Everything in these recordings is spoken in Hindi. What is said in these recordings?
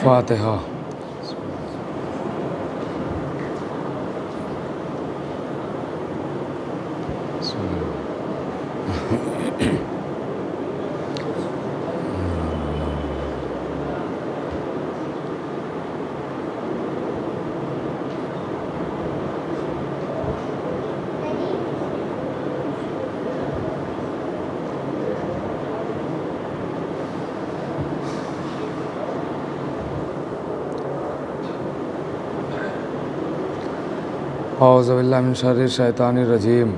फातिहा। औज़ु बिल्लाहि मिन शर्रि शैतानिर रजीम।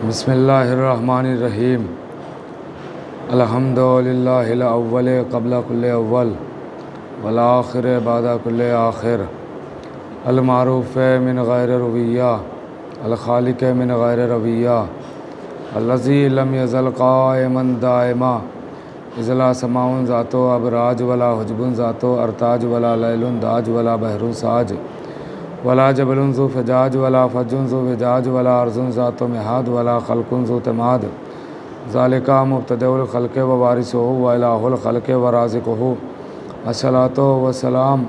बिस्मिल्लाहिर्रहमानिर्रहीम। अल्हम्दुलिल्लाहिल अव्वल क़ब्ल कुल्लि अव्वल वल आखिर बाद कुल्लि आखिर। अल मारूफ़ मिन गैर रुविय्या अल खालिक़ मिन गैर रविय्या अल्लज़ी लम यज़ल क़ाइमन दाइमा इज़ला समाउन ज़ातो अबराज वला हुजबुन ज़ातो अरताज वला लैलुन दाज वला बहरुन साज वला जबलुन ज़ु फ़िजाज वला फ़ज्जुन ज़ु फ़िजाज वला अर्ज़ुन ज़ातो मिहाद वला ख़ल्क़ुन ज़ु तमाद ज़ालिका मुब्तदउल ख़ल्क़ व वारिसुहु व इलाहुल ख़ल्क़ व राज़िक़ुहु अस्सलातु वस्सलाम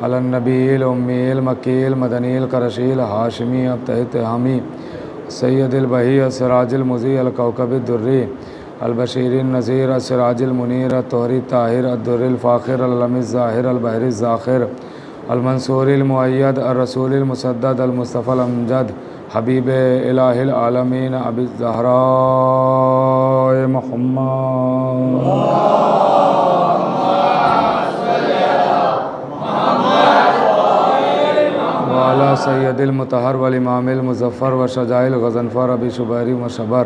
अलन नबील उम्मील मकील मदनील करशील हाशिमी अब्तहितहामी सैयदिल बही सिराजिल मुज़ी अल कौकबिद दुर्री अल बशीरिन नज़ीर सिराजिल मुनीर तोहरी ताहिर अद्दुर्रिल फ़ाखिर अल लमिज़ ज़ाहिर अल बहरिज़ ज़ाखिर अल मंसूरिल मुअय्यद अर रसूलिल मुसद्दद अल मुस्तफ़ल अमजद हबीब इलाहिल आलमीन अबी ज़हरा मुहम्मद वाला सैयदिल मुतहर वल इमामिल मुज़फ़्फ़र व शजाइल गज़नफ़र अबी शुबैरी व शबर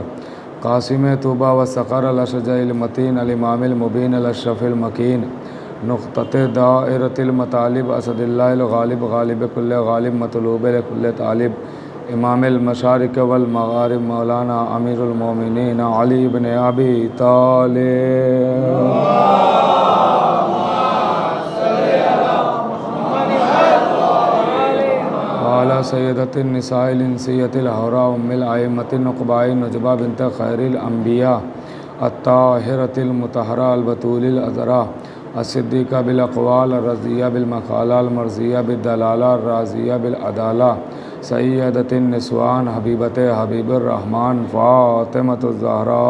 कासिम तूबा व सक़र अल शजाइल मतीन अल इमामिल मुबीन अल अशरफ़िल मकीन नुक़्तत दाइरतिल मतालिब असदिल्लाहिल गालिब गालिब कुल्ले गालिब मतलूब कुल्ले तालिब इमामिल मशारिक़ वल मग़ारिब मौलाना अमीरुल मोमिनीन अली इब्न अबी तालिब वाला सय्यदतिन निसाइल इंसियतिल हौरा उम्मिल आइम्मतिन नुक़बाई नुजबा बिन्त खैरिल अंबिया अत्ताहिरतिल मुतहरा अल बतूलिल अज़रा अस्सिद्दीक़ा बिल अक़वाल अर्रज़िया बिल मक़ाला अल मर्ज़िया बिद दलाला अर्राज़िया बिल अदाला सय्यदतिन निस्वान हबीबते हबीबुर रहमान फ़ातिमतुज़ ज़हरा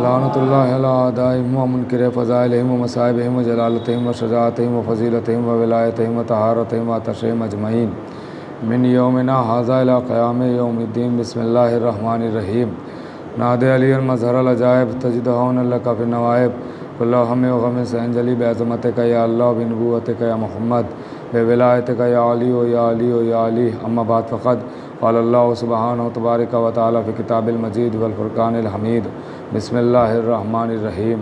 लानतुल्लाहि अला आदाइहिम व मुनकिरि फ़ज़ाइलिहिम व मसाइबिहिम व जलालतिहिम व शजाअतिहिम व फ़ज़ीलतिहिम व विलायतिहिम व तहारतिहिम व अतशिहिम अजमईन मिन यौमिना हाज़ा इला क़याम यौमिद्दीन। बिस्मिल्लाहिर्रहमानिर्रहीम। नादे अलियन मज़हरल अजाइब तजिदहुन लका फ़िन नवाइब कुल्लु हम्मिन व ग़म्मिन सयंजली बिअज़मतिका या अल्लाह बिनुबुव्वतिका या मुहम्मद बिविलायतिका या अली व या अली व या अली। अम्मा बाद फ़क़द क़ालल्लाहु सुब्हानहु तबारक व तआला फ़ी किताबिल मजीद वल फ़ुरक़ानिल हमीद। बिस्मिल्लाहिर्रहमानिर्रहीम।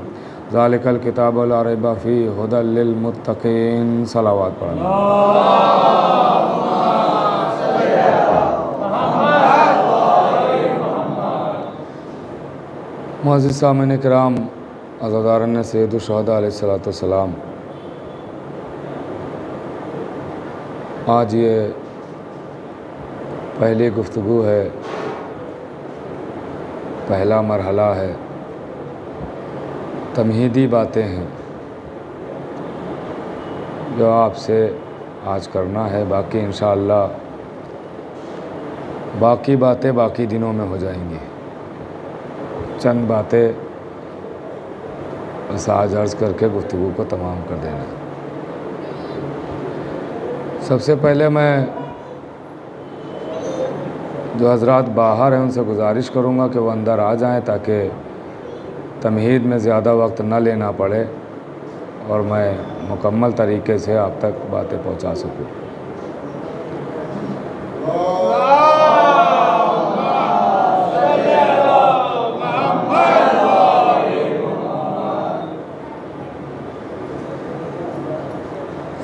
ज़ालिकल किताबु ला रैब फ़ीहि हुदल लिल मुत्तक़ीन। सलावत पढ़ना। मुअज़्ज़िज़ सामिन किराम अज़ादारन सय्यदुश शुहदा अलैहिस्सलातु वस्सलाम, आज ये पहली गुफ्तगू है, पहला मरहला है, तमहीदी बातें हैं जो आपसे आज करना है। बाकी इंशाअल्लाह बाकी बातें बाकी दिनों में हो जाएंगी। चंद बातें बस आज अर्ज़ करके गुफ्तगू को तमाम कर देना। सबसे पहले मैं जो हज़रात बाहर हैं उनसे गुजारिश करूँगा कि वो अंदर आ जाएं ताकि तमहीद में ज़्यादा वक्त न लेना पड़े और मैं मुकम्मल तरीके से आप तक बातें पहुँचा सकूँ।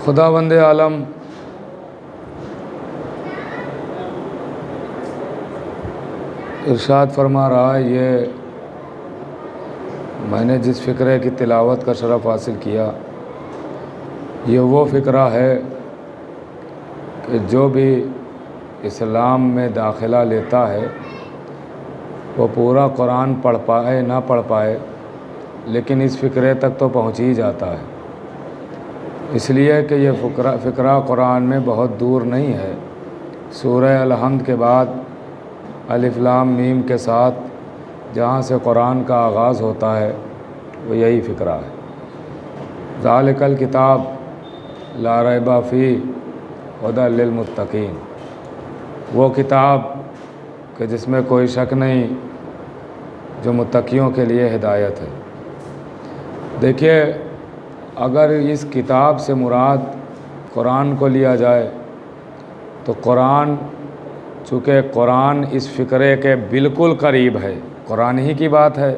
खुदावंद आलम इरशाद फरमा रहा है, ये मैंने जिस फ़िक्रे की तिलावत का शरफ़ हासिल किया, ये वो फ़िक्रा है कि जो भी इस्लाम में दाखिला लेता है वो पूरा कुरान पढ़ पाए ना पढ़ पाए, लेकिन इस फ़िक्रे तक तो पहुँच ही जाता है। इसलिए कि ये फ़िक्रा कुरान में बहुत दूर नहीं है। सूरह अल-हम्द के बाद अलिफ लाम मीम के साथ जहाँ से कुरान का आगाज़ होता है वो यही फ़िक्रा है। ज़ालिकल किताब ला रैबा फ़ीह हुदल लिल मुत्तकीन, वो किताब कि जिसमें कोई शक नहीं, जो मुत्तकियों के लिए हिदायत है। देखिए, अगर इस किताब से मुराद कुरान को लिया जाए तो कुरान, चूँकि कुरान इस फ़िक्रे के बिल्कुल करीब है, कुरान ही की बात है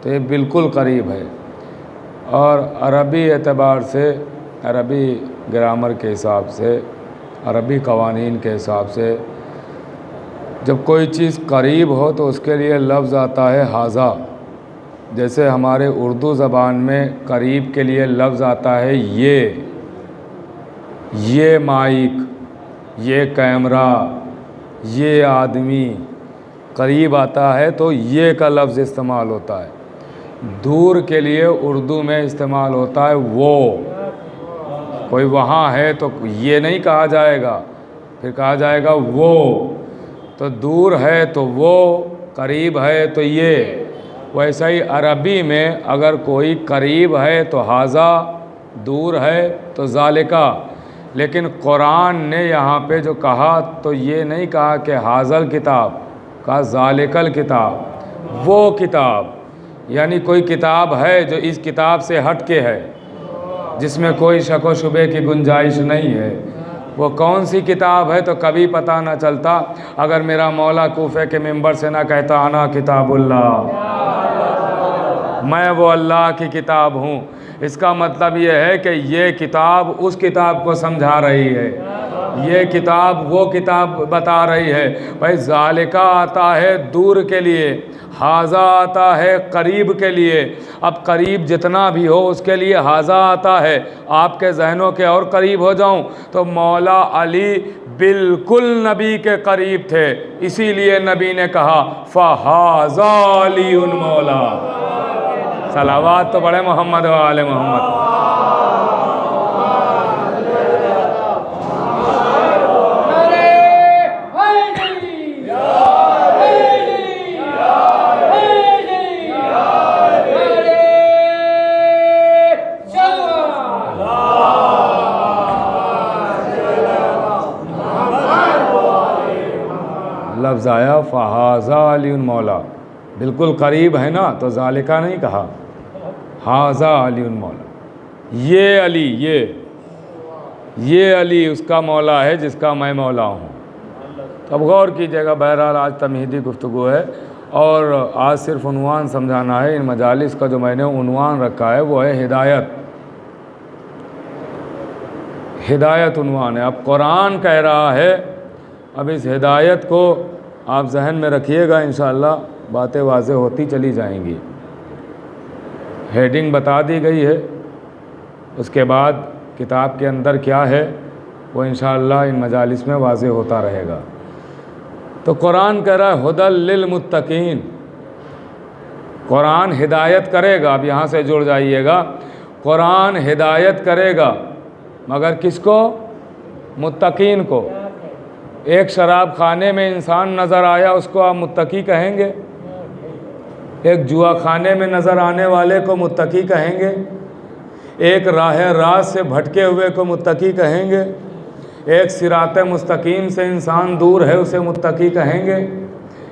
तो ये बिल्कुल करीब है। और अरबी एतबार से, अरबी ग्रामर के हिसाब से, अरबी कवानीन के हिसाब से जब कोई चीज़ करीब हो तो उसके लिए लफ्ज़ आता है हाज़ा। जैसे हमारे उर्दू ज़बान में करीब के लिए लफ्ज़ आता है ये माइक, ये कैमरा, ये आदमी, करीब आता है तो ये का लफ्ज़ इस्तेमाल होता है। दूर के लिए उर्दू में इस्तेमाल होता है वो। कोई वहाँ है तो ये नहीं कहा जाएगा, फिर कहा जाएगा वो। तो दूर है तो वो, करीब है तो ये। वैसा ही अरबी में अगर कोई करीब है तो हाज़ा, दूर है तो ज़ालिका। लेकिन कुरान ने यहाँ पे जो कहा तो ये नहीं कहा कि हाज़ल किताब, कहा ज़ालिकल किताब, वो किताब। यानी कोई किताब है जो इस किताब से हट के है, जिसमें कोई शक व शुबे की गुंजाइश नहीं है। वो कौन सी किताब है तो कभी पता ना चलता अगर मेरा मौला कूफे के मिंबर से ना कहता आना किताबुल्लाह, मैं वो अल्लाह की किताब हूँ। इसका मतलब ये है कि ये किताब उस किताब को समझा रही है, ये किताब वो किताब बता रही है। भाई ज़ालिका आता है दूर के लिए, हाज़ा आता है करीब के लिए। अब करीब जितना भी हो उसके लिए हाज़ा आता है। आपके ज़हनों के और करीब हो जाऊं तो मौला अली बिल्कुल नबी के करीब थे, इसीलिए नबी ने कहा फ़हाज़ा अलीउन मौला। सलावात तो बड़े मोहम्मद व आले मोहम्मद। लफ्ज़ आया फ़हाज़ा अलीउन मौला, बिल्कुल करीब है ना, तो ज़ालिका नहीं कहा, हाज़ा अलीउन मौला। ये अली, ये अली उसका मौला है जिसका मैं मौला हूँ। अब गौर कीजिएगा, बहरहाल आज तमहीदी गुफ्तगू है और आज सिर्फ उन्वान समझाना है। इन मजालिस का जो मैंने उन्वान रखा है वो है हिदायत। हिदायत उन्वान है। अब कुरान कह रहा है, अब इस हिदायत को आप जहन में रखिएगा, इंशाअल्लाह बातें वाज़ेह होती चली जाएंगी। हेडिंग बता दी गई है, उसके बाद किताब के अंदर क्या है वो इंशाअल्लाह इन मजालिस में वाज़ेह होता रहेगा। तो कुरान कह रहा है हुदल लिल मुत्तकीन, कुरान हिदायत करेगा। अब यहाँ से जुड़ जाइएगा, कुरान हिदायत करेगा मगर किसको? मुत्तकीन को। एक शराब खाने में इंसान नज़र आया उसको आप मुत्तकी कहेंगे? एक जुआ खाने में नज़र आने वाले को मुत्तकी कहेंगे? एक राह रास्त से भटके हुए को मुत्तकी कहेंगे? एक सिराते मुस्तकीम से इंसान दूर है उसे मुत्तकी कहेंगे?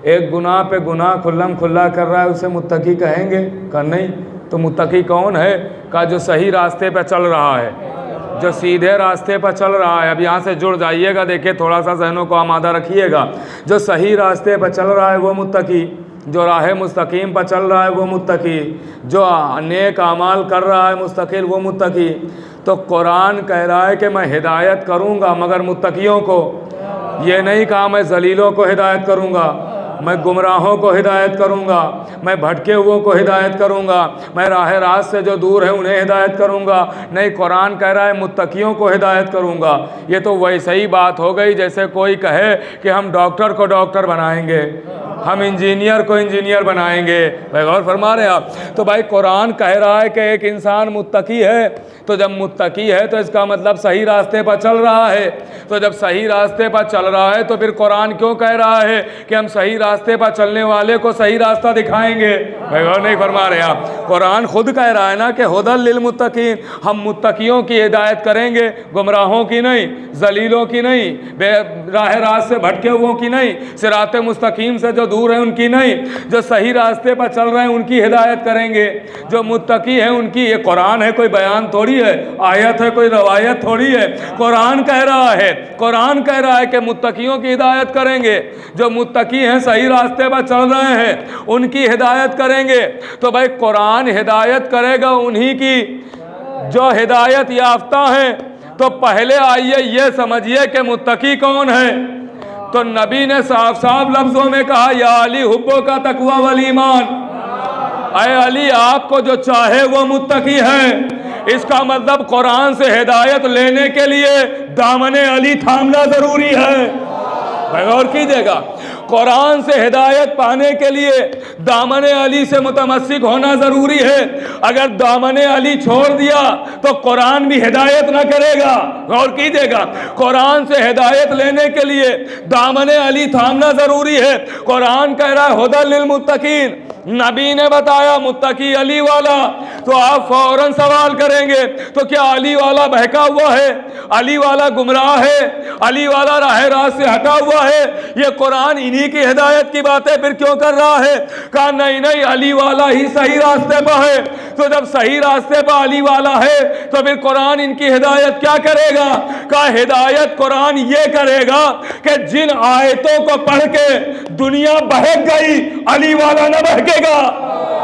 एक गुनाह पे गुनाह खुल्लम खुल्ला कर रहा है उसे मुत्तकी कहेंगे? का नहीं। तो मुत्तकी कौन है? का जो सही रास्ते पे चल रहा है, जो सीधे रास्ते पर चल रहा है। अब यहाँ से जुड़ जाइएगा, देखिए थोड़ा सा जहनों को आमादा रखिएगा। जो सही रास्ते पर चल रहा है वो मुत्तकी, जो राह मुस्तकीम पर चल रहा है वो मुत्तकी, जो नेक अमाल कर रहा है मुस्तकिल वो मुत्तकी। तो कुरान कह रहा है कि मैं हिदायत करूँगा मगर मुत्तकियों को। ये नहीं कहा मैं जलीलों को हिदायत करूँगा, मैं गुमराहों को हिदायत करूँगा, मैं भटके हुओं को हिदायत करूँगा, मैं राह रास्त से जो दूर है उन्हें हिदायत करूँगा। नहीं, कुरान कह रहा है मुत्तकियों को हिदायत करूँगा। ये तो वैसे ही बात हो गई जैसे कोई कहे कि हम डॉक्टर को डॉक्टर बनाएंगे, हम इंजीनियर को इंजीनियर बनाएंगे। भाई गौर फरमा रहे हैं आप? तो भाई कुरान कह रहा है कि एक इंसान मुत्तकी है, तो जब मुत्तकी है तो इसका मतलब सही रास्ते पर चल रहा है। तो जब सही रास्ते पर चल रहा है तो फिर कुरान क्यों कह रहा है कि हम सही रास्ते पर चलने वाले को सही रास्ता दिखाएंगे? भाई गौर नहीं फरमा रहे आप? कुरान खुद कह रहा है ना कि हुदल लिल मुत्तकीन, हम मुत्तकियों की हिदायत करेंगे, गुमराहों की नहीं, जलीलों की नहीं, राह रास्त से भटके हुओं की नहीं, सिराते मुस्तकीम से जो दूर है उनकी नहीं, जो सही रास्ते पर चल रहे हैं उनकी हिदायत करेंगे। जो मुत्तकी है उनकी, ये कुरान है, कोई बयान थोड़ी है, आयत है, कोई रवायत थोड़ी है। कुरान कह रहा है, कुरान कह रहा है कि मुत्तकियों की हिदायत करेंगे। जो मुत्तकी हैं, सही रास्ते पर चल रहे हैं, उनकी हिदायत करेंगे। तो भाई कुरान हिदायत करेगा उन्हीं की जो हिदायत याफ्ता हैं। तो पहले आइए ये समझिए कि मुत्तकी कौन है। तो नबी ने साफ साफ लफ्जों में कहा, या अली हुब्बो का तकवा वल ईमान, अय अली आपको जो चाहे वो मुत्तकी है। इसका मतलब कुरान से हिदायत लेने के लिए दामने अली थामना जरूरी है। भाई गौर कीजिएगा, कुरान से हिदायत पाने के लिए दामने अली से मुतमस्सिक होना ज़रूरी है। अगर दामने अली छोड़ दिया तो कुरान भी हिदायत ना करेगा। गौर कीजिएगा, कुरान से हिदायत लेने के लिए दामने अली थामना ज़रूरी है। कुरान कह रहा है हुदल लिल मुत्तकीन, नबी ने बताया मुत्तकी अली वाला। तो आप फौरन सवाल करेंगे, तो क्या अली वाला बहका हुआ है, अली वाला गुमराह है, अली वाला राह रास्त से हटा हुआ है? ये कुरान इन्हीं की हिदायत की बातें फिर क्यों कर रहा है? कहा नहीं नहीं, अली वाला ही सही रास्ते पर है। तो जब सही रास्ते पर अली वाला है तो फिर कुरान इनकी हिदायत क्या करेगा? कहा हिदायत कुरान ये करेगा कि जिन आयतों को पढ़ के दुनिया बहक गई, अली वाला न बहकेगा।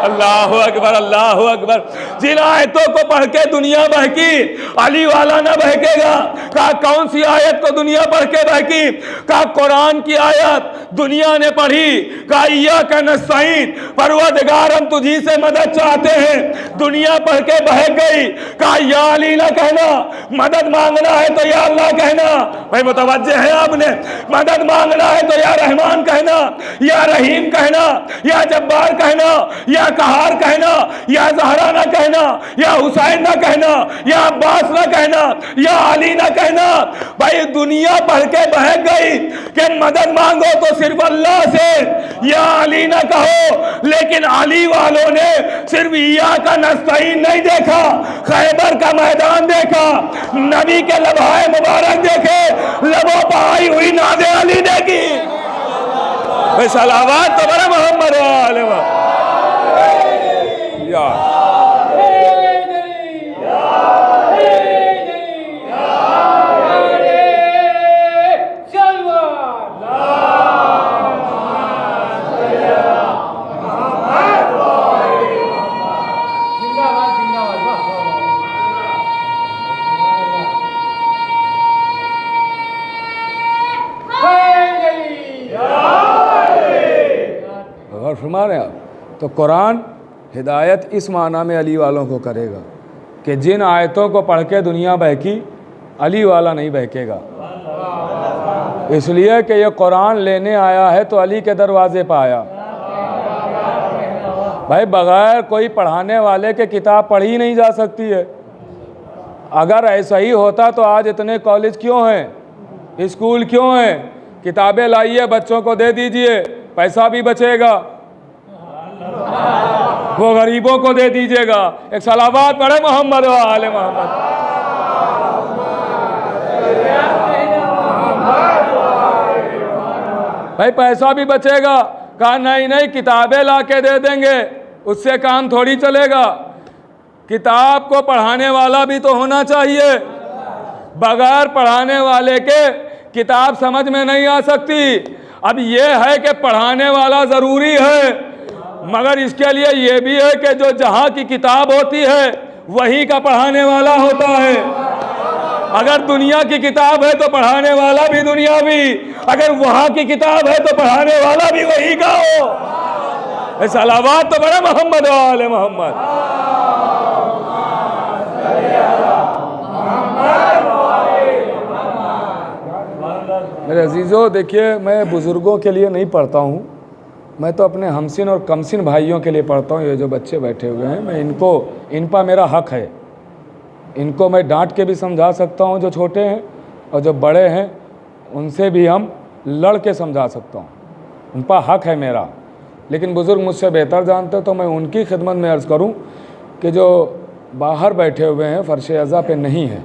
अल्लाह अकबर, अल्लाह अकबर। जिन आयतों को पढ़ के दुनिया बहकी, अली वाला न बहकेगा। कहा कौन सी आयत को दुनिया पढ़ के बहकी? कहा कुरान की आयत दुनिया ने पढ़ी। कहा इय्याका नस्तईन, परवरदिगार हम तुझी से मदद चाहते हैं। दुनिया पढ़ के बहक गई। कहा या अली ना कहना, मदद मांगना है तो या अल्लाह कहना। भाई मुतवज्जे हैं आपने? मदद मांगना है तो या रहमान कहना, या रहीम कहना, या जब्बार कहना, या कहार कहना, या ज़हरा ना कहना, या हुसैन ना कहना, या अब्बास ना कहना, या अली ना कहना। भाई दुनिया पढ़ के बहक गई कि मदद मांगो तो सिर्फ अल्लाह से, या अली ना कहो। लेकिन अली वालों ने सिर्फ इय्याका नस्तईन नहीं देखा, खैबर का मैदान देखा, नबी के लम्हाए मुबारक देखे, लबों पर आई हुई नाज़े अली देखी। भाई सलावत तो बड़ा मोहम्मद वाले या फरमा रहे हैं आप। तो कुरान हिदायत इस माना में अली वालों को करेगा कि जिन आयतों को पढ़ के दुनिया बहकी, अली वाला नहीं बहकेगा। इसलिए कि ये कुरान लेने आया है तो अली के दरवाजे पर आया। भाई बगैर कोई पढ़ाने वाले के किताब पढ़ी नहीं जा सकती है। अगर ऐसा ही होता तो आज इतने कॉलेज क्यों हैं, स्कूल क्यों हैं? किताबें लाइए, बच्चों को दे दीजिए, पैसा भी बचेगा, वो गरीबों को दे दीजिएगा। एक सलावत पढ़े मोहम्मद वाले मोहम्मद। भाई पैसा भी बचेगा। कहा नहीं नहीं, किताबें ला के दे देंगे, उससे काम थोड़ी चलेगा। किताब को पढ़ाने वाला भी तो होना चाहिए। बगैर पढ़ाने वाले के किताब समझ में नहीं आ सकती। अब ये है कि पढ़ाने वाला ज़रूरी है, मगर इसके लिए ये भी है कि जो जहाँ की किताब होती है वहीं का पढ़ाने वाला होता है। अगर दुनिया की किताब है तो पढ़ाने वाला भी दुनियावी, अगर वहां की किताब है तो पढ़ाने वाला भी वही का हो। सलावत तो बड़ा मोहम्मद वाले मोहम्मद। मेरे अजीज़ों, देखिए, मैं बुज़ुर्गों के लिए नहीं पढ़ता हूँ, मैं तो अपने हमसिन और कमसिन भाइयों के लिए पढ़ता हूँ। ये जो बच्चे बैठे हुए हैं, मैं इन पर मेरा हक है। इनको मैं डांट के भी समझा सकता हूँ जो छोटे हैं, और जो बड़े हैं उनसे भी हम लड़ के समझा सकता हूँ, उन पर हक है मेरा। लेकिन बुज़ुर्ग मुझसे बेहतर जानते, तो मैं उनकी खिदमत में अर्ज़ करूँ कि जो बाहर बैठे हुए हैं, फ़र्श अज़ा पे नहीं है,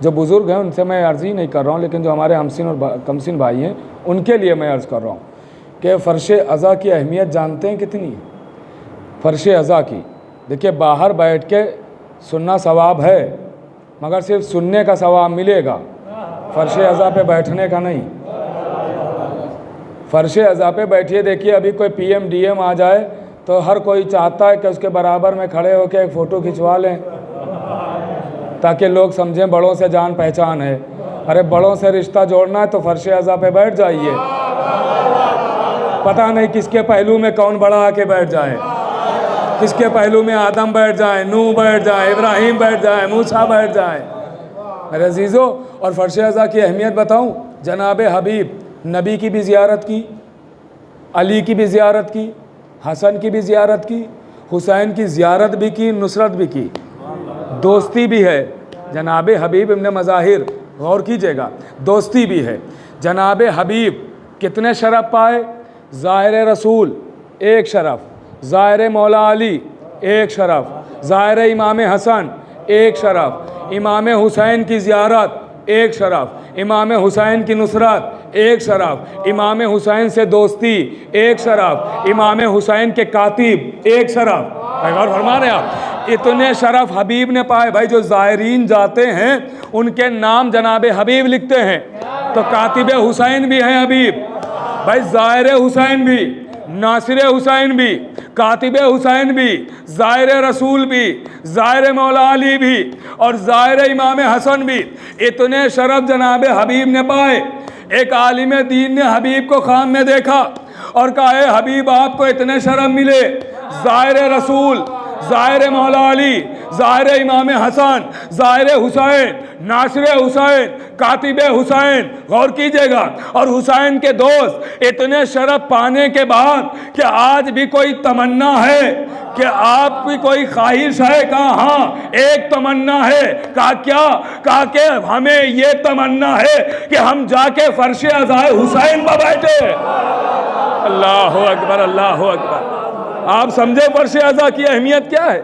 जो बुज़ुर्ग हैं उनसे मैं अर्ज़ ही नहीं कर रहा हूँ, लेकिन जो हमारे हमसिन और कमसिन भाई हैं उनके लिए मैं अर्ज़ कर रहा हूँ कि फ़र्श अज़ा की अहमियत जानते हैं कितनी है? फ़र्श अज़ा की, देखिए, बाहर बैठ के सुनना सवाब है, मगर सिर्फ सुनने का सवाब मिलेगा, फ़र्श अज़ा पे बैठने का नहीं। फ़र्श अज़ा पे बैठिए, देखिए, अभी कोई PM DM आ जाए तो हर कोई चाहता है कि उसके बराबर में खड़े होकर एक फ़ोटो खिंचवा लें, ताकि लोग समझें बड़ों से जान पहचान है। अरे बड़ों से रिश्ता जोड़ना है तो फ़र्श अज़ा पे बैठ जाइए। पता नहीं किसके पहलू में कौन बड़ा आके बैठ जाए, किसके पहलू में आदम बैठ जाए, नूह बैठ जाए, इब्राहिम बैठ जाए, मूसा बैठ जाए। मेरे अजीज़ों, और फ़र्श अज़ा की अहमियत बताऊं, जनाब हबीब नबी की भी ज़ियारत की, अली की भी ज़ियारत की, हसन की भी ज़ियारत की, हुसैन की ज़ियारत भी की, नुसरत भी की, दोस्ती भी है। जनाब हबीब इब्न मज़ाहिर, गौर कीजिएगा, दोस्ती भी है। जनाब हबीब कितने शरफ़ पाए? ज़ाहिर रसूल एक शरफ़, ज़ाहिर मौला अली एक शरफ़, ज़ाहिर इमाम हसन एक शरफ़, इमाम हुसैन की ज़ियारत एक शरफ़, इमाम हुसैन की नुसरत एक शरफ़, इमाम हुसैन से दोस्ती एक शरफ़, इमाम हुसैन के कातिब एक शरफ़। गौर फरमा रहे आप, इतने शरफ़ हबीब ने पाए। भाई, जो ज़ायरीन जाते हैं उनके नाम जनाब हबीब लिखते हैं, तो कातिब हुसैन भी हैं हबीब। भाई, ज़ाहिर हुसैन भी, नासिर हुसैन भी, कातिब हुसैन भी, ज़ाहिर रसूल भी, ज़ाहिर मौला अली भी, और ज़ाहिर इमाम हसन भी। इतने शरफ़ जनाब हबीब ने पाए। एक आलिम दीन ने हबीब को ख़ाम में देखा और कहा, है हबीब, आपको इतने शरफ़ मिले, ज़ाहिर रसूल, ज़ाहिर मौला अली, ज़ाहिर इमाम हसन, ज़ाहिर हुसैन, नासिर हुसैन, कातिब हुसैन। गौर कीजिएगा, और हुसैन के दोस्त। इतने शरफ़ पाने के बाद कि आज भी कोई तमन्ना है कि आपकी कोई ख्वाहिश है? कहा हाँ, एक तमन्ना है। कहा क्या? कहा कि हमें ये तमन्ना है कि हम जाके फ़र्श अज़ा हुसैन पर बैठे। अल्लाह अकबर, अल्लाह अकबर। आप समझे फ़र्श अज़ा की अहमियत क्या है?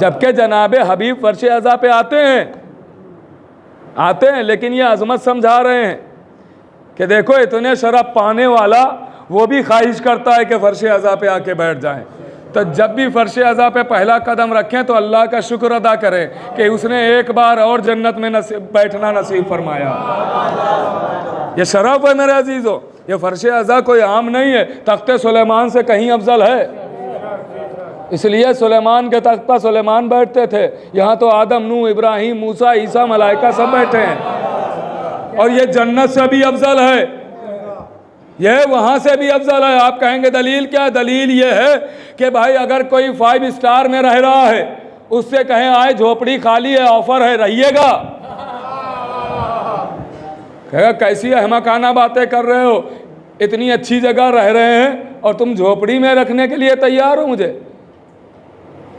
जबकि जनाब हबीब फ़र्श अज़ा पे आते हैं, लेकिन ये अज़मत समझा रहे हैं कि देखो, इतने शरफ़ पाने वाला वो भी ख्वाहिश करता है कि फ़र्श अज़ा पे आके बैठ जाएं। तो जब भी फ़र्श अज़ा पे पहला कदम रखें तो अल्लाह का शुक्र अदा करें कि उसने एक बार और जन्नत में बैठना नसीब फरमाया। ये शरफ़ है मेरे अजीज़ों। ये फ़र्श अज़ा कोई आम नहीं है, तख्ते सुलेमान से कहीं अफजल है। इसलिए सुलेमान के तख्त पर सुलेमान बैठते थे, यहाँ तो आदम, नूह, इब्राहिम, मूसा, ईसा, मलाइका सब बैठे हैं। और ये जन्नत से भी अफजल है, यह वहाँ से भी अफजल है। आप कहेंगे दलील क्या? दलील ये है कि भाई, अगर कोई 5 स्टार में रह रहा है, उससे कहें आए झोपड़ी खाली है, ऑफर है, रहिएगा? कहेगा कैसी अहमकाना बातें कर रहे हो, इतनी अच्छी जगह रह रहे हैं और तुम झोपड़ी में रखने के लिए तैयार हो? मुझे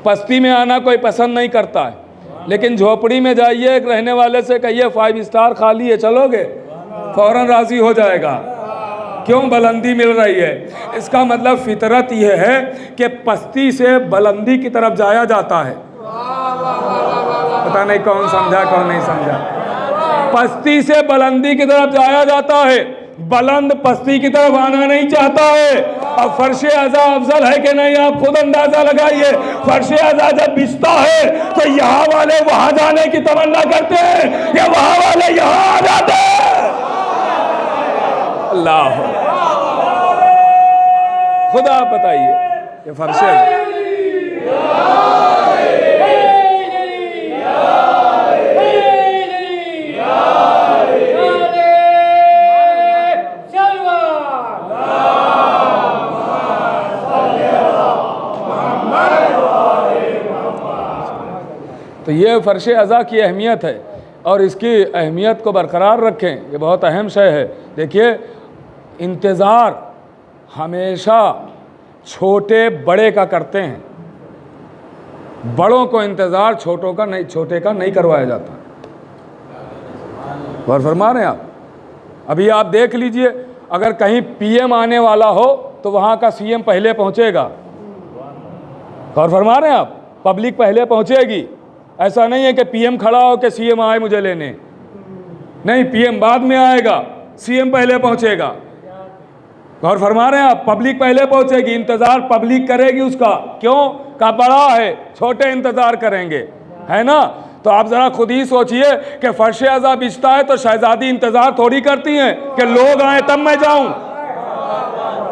बस्ती में आना कोई पसंद नहीं करता है, लेकिन झोपड़ी में जाइए, एक रहने वाले से कहिए 5 स्टार खाली है, चलोगे? फौरन राजी हो जाएगा। क्यों? बुलंदी मिल रही है। इसका मतलब फितरत यह है कि पस्ती से बुलंदी की तरफ जाया जाता है। पता नहीं कौन समझा कौन नहीं समझा। पस्ती से बुलंदी की तरफ जाया जाता है, बुलंद पस्ती की तरफ आना नहीं चाहता है। अब फ़र्श अज़ा अफजल है कि नहीं, आप खुद अंदाजा लगाइए। फ़र्श अज़ा जब बिछता है तो यहाँ वाले वहाँ जाने की तमन्ना करते हैं या वहाँ वाले यहाँ आ जाते हैं। अल्लाह, खुद आप बताइए, ये फ़र्श अज़ा। तो ये फ़र्श अज़ा की अहमियत है और इसकी अहमियत को बरकरार रखें, ये बहुत अहम शय है। देखिए, इंतज़ार हमेशा छोटे बड़े का करते हैं, बड़ों को इंतज़ार छोटे का नहीं करवाया जाता। गौर फरमा रहे हैं आप? अभी आप देख लीजिए, अगर कहीं पीएम आने वाला हो तो वहाँ का सीएम पहले पहुँचेगा। गौर फरमा रहे हैं आप? पब्लिक पहले पहुँचेगी। ऐसा नहीं है कि पीएम खड़ा हो कि सीएम आए मुझे लेने, नहीं, पीएम बाद में आएगा, सीएम पहले पहुँचेगा। गौर फरमा रहे हैं आप? पब्लिक पहले पहुँचेगी, इंतज़ार पब्लिक करेगी उसका। क्यों? का बड़ा है, छोटे इंतज़ार करेंगे, है ना? तो आप ज़रा खुद ही सोचिए कि फ़र्श अज़ा बिछता है तो शहज़ादी इंतज़ार थोड़ी करती हैं कि लोग आए तब मैं जाऊं।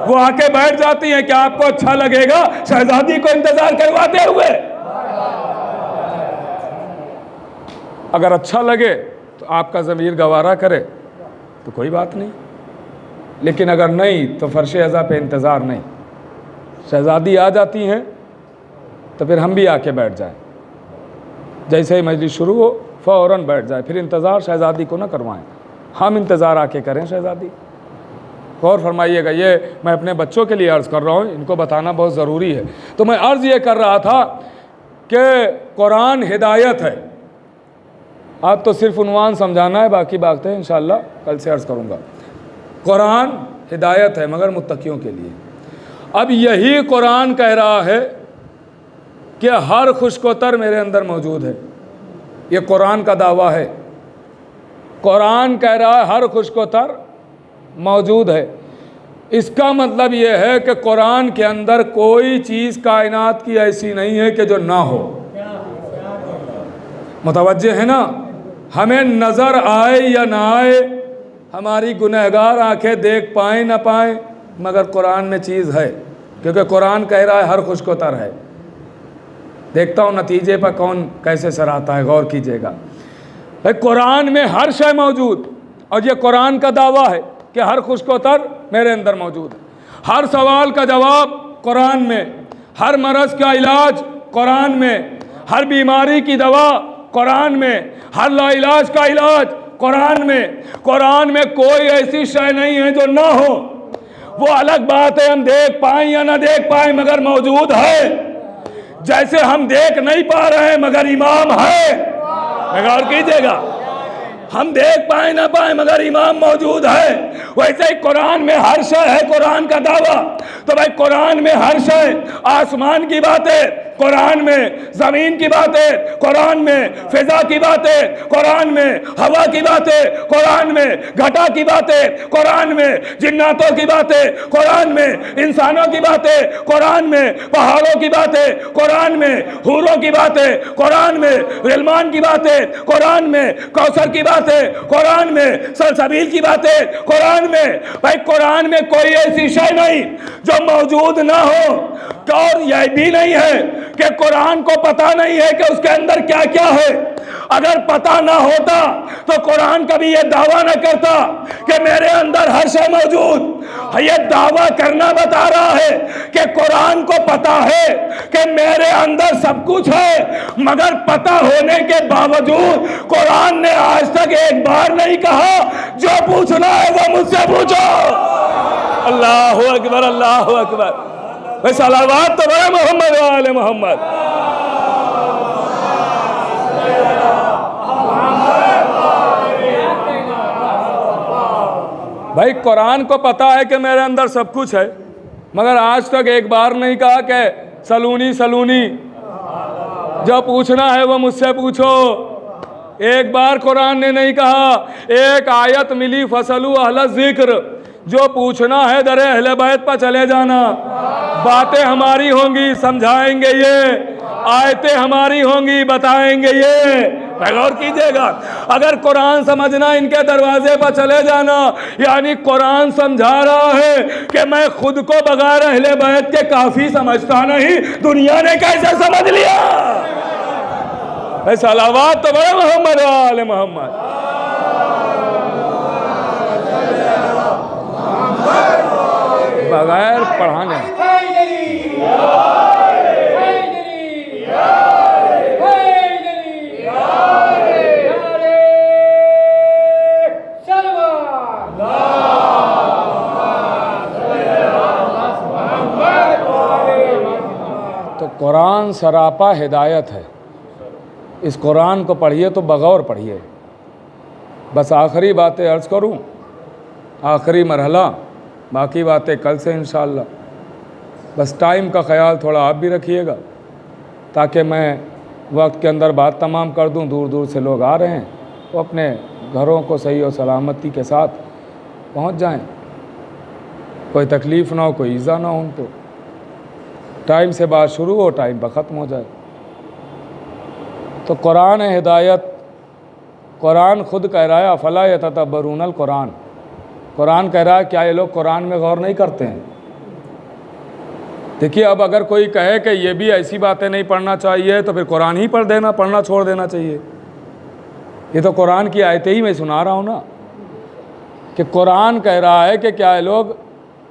वो आके बैठ जाती हैं कि आपको अच्छा लगेगा शहज़ादी को इंतज़ार करवाते हुए। अगर अच्छा लगे तो आपका ज़मीर गवारा करे तो कोई बात नहीं, लेकिन अगर नहीं तो फ़र्श अज़ा पे इंतज़ार नहीं। शहज़ादी आ जाती हैं तो फिर हम भी आके बैठ जाएं, जैसे ही मजलिस शुरू हो फ़ौरन बैठ जाए, फिर इंतज़ार शहज़ादी को ना करवाएं, हम इंतज़ार आके करें शहज़ादी। गौर फरमाइएगा, ये मैं अपने बच्चों के लिए अर्ज़ कर रहा हूँ, इनको बताना बहुत ज़रूरी है। तो मैं अर्ज़ ये कर रहा था कि कुरान हिदायत है। आज तो सिर्फ उन्वान समझाना है, बाकी बातें इंशाअल्लाह कल से अर्ज़ करूँगा। कुरान हिदायत है मगर मुत्तकियों के लिए। अब यही कुरान कह रहा है कि हर खुशकोतर मेरे अंदर मौजूद है। ये कुरान का दावा है। कुरान कह रहा है हर खुशकोतर मौजूद है। इसका मतलब ये है कि कुरान के अंदर कोई चीज़ कायनात की ऐसी नहीं है कि जो ना हो। मुतवज्जे है ना? हमें नज़र आए या ना आए, हमारी गुनहगार आंखें देख पाएँ ना पाएँ, मगर कुरान में चीज़ है, क्योंकि कुरान कह रहा है हर खुशकोतर है। देखता हूँ नतीजे पर कौन कैसे सराहता है, गौर कीजिएगा। भाई कुरान में हर शय मौजूद, और ये कुरान का दावा है कि हर खुशकोतर मेरे अंदर मौजूद है। हर सवाल का जवाब कुरान में, हर मरज़ का इलाज कुरान में, हर बीमारी की दवा कुरान में, हर लाइलाज का इलाज कुरान में। कुरान में कोई ऐसी शय नहीं है जो ना हो। वो अलग बात है हम देख पाएँ या ना देख पाएँ, मगर मौजूद है। जैसे हम देख नहीं पा रहे हैं मगर इमाम है, गौर कीजिएगा, हम देख पाए ना पाए मगर इमाम मौजूद है, वैसे ही कुरान में हर शय है, कुरान का दावा। तो भाई कुरान में हर शय, आसमान की बातें कुरान में, ज़मीन की बातें कुरान में, फिजा की बातें कुरान में, हवा की बातें कुरान में, घटा की बातें कुरान में, जिन्नातों की बातें कुरान में, इंसानों की बातें कुरान में, पहाड़ों की बातें कुरान में, हूरों की बातें कुरान में, गिलमान की बातें कुरान में, कौसर की बातें कुरान में, सलसबील की बातें कुरान में। भाई कुरान में कोई ऐसी शय नहीं जो मौजूद ना हो। और यह भी नहीं है कि कुरान को पता नहीं है कि उसके अंदर क्या क्या है। अगर पता ना होता तो कुरान कभी यह दावा ना करता कि मेरे अंदर हर शय मौजूद। यह दावा करना बता रहा है कि कुरान को पता है कि मेरे अंदर सब कुछ है, मगर पता होने के बावजूद कुरान ने आज तक एक बार नहीं कहा जो पूछना है वो मुझसे पूछो। अल्लाहु अकबर, अल्लाहु अकबर। भाई सलावत तो बड़ा मोहम्मद वाले मोहम्मद। भाई कुरान को पता है कि मेरे अंदर सब कुछ है, मगर आज तक एक बार नहीं कहा कि सलूनी सलूनी, जो पूछना है वो मुझसे पूछो। एक बार कुरान ने नहीं कहा। एक आयत मिली, फसलू अहल जिक्र, जो पूछना है दरे अहले बैत पर चले जाना। बातें हमारी होंगी, समझाएंगे ये, आयतें हमारी होंगी, बताएंगे ये। गौर कीजिएगा, अगर कुरान समझना इनके दरवाजे पर चले जाना, यानी कुरान समझा रहा है कि मैं खुद को बगैर अहले बैत के काफी समझता नहीं, दुनिया ने कैसे समझ लिया। सलावत तो बड़े मोहम्मद वाले मोहम्मद। बगैर पढ़ाने कुरान सरापा हिदायत है। इस कुरान को पढ़िए तो बगौर पढ़िए। बस आखिरी बातें अर्ज़ करूं, आखिरी मरहला, बाकी बातें कल से इंशाअल्लाह। बस टाइम का ख्याल थोड़ा आप भी रखिएगा ताकि मैं वक्त के अंदर बात तमाम कर दूं। दूर दूर से लोग आ रहे हैं, वो अपने घरों को सही और सलामती के साथ पहुंच जाएं, कोई तकलीफ़ ना हो, कोई ईज़ा ना हो उनको। टाइम से बात शुरू हो, टाइम पर ख़त्म हो जाए। तो कुरान है हिदायत। कुरान खुद कह रहा है अफला यतदब्बरूनल कुरान। कुरान कह रहा है क्या ये लोग कुरान में गौर नहीं करते हैं? देखिए, अब अगर कोई कहे कि ये भी ऐसी बातें नहीं पढ़ना चाहिए तो फिर कुरान ही पढ़ देना, पढ़ना छोड़ देना चाहिए। ये तो कुरान की आयतें ही मैं सुना रहा हूँ ना, कि कुरान कह रहा है कि क्या ये लोग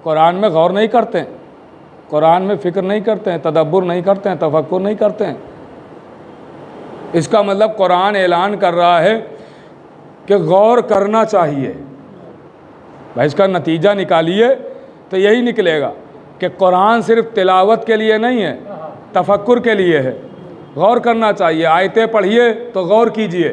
कुरान में गौर नहीं करते हैं, कुरान में फ़िक्र नहीं करते हैं, तदब्बुर नहीं करते हैं, तफक्कुर नहीं करते हैं। इसका मतलब कुरान ऐलान कर रहा है कि गौर करना चाहिए। भाई इसका नतीजा निकालिए तो यही निकलेगा कि कुरान सिर्फ तिलावत के लिए नहीं है, तफक्कुर के लिए है। गौर करना चाहिए। आयतें पढ़िए तो गौर कीजिए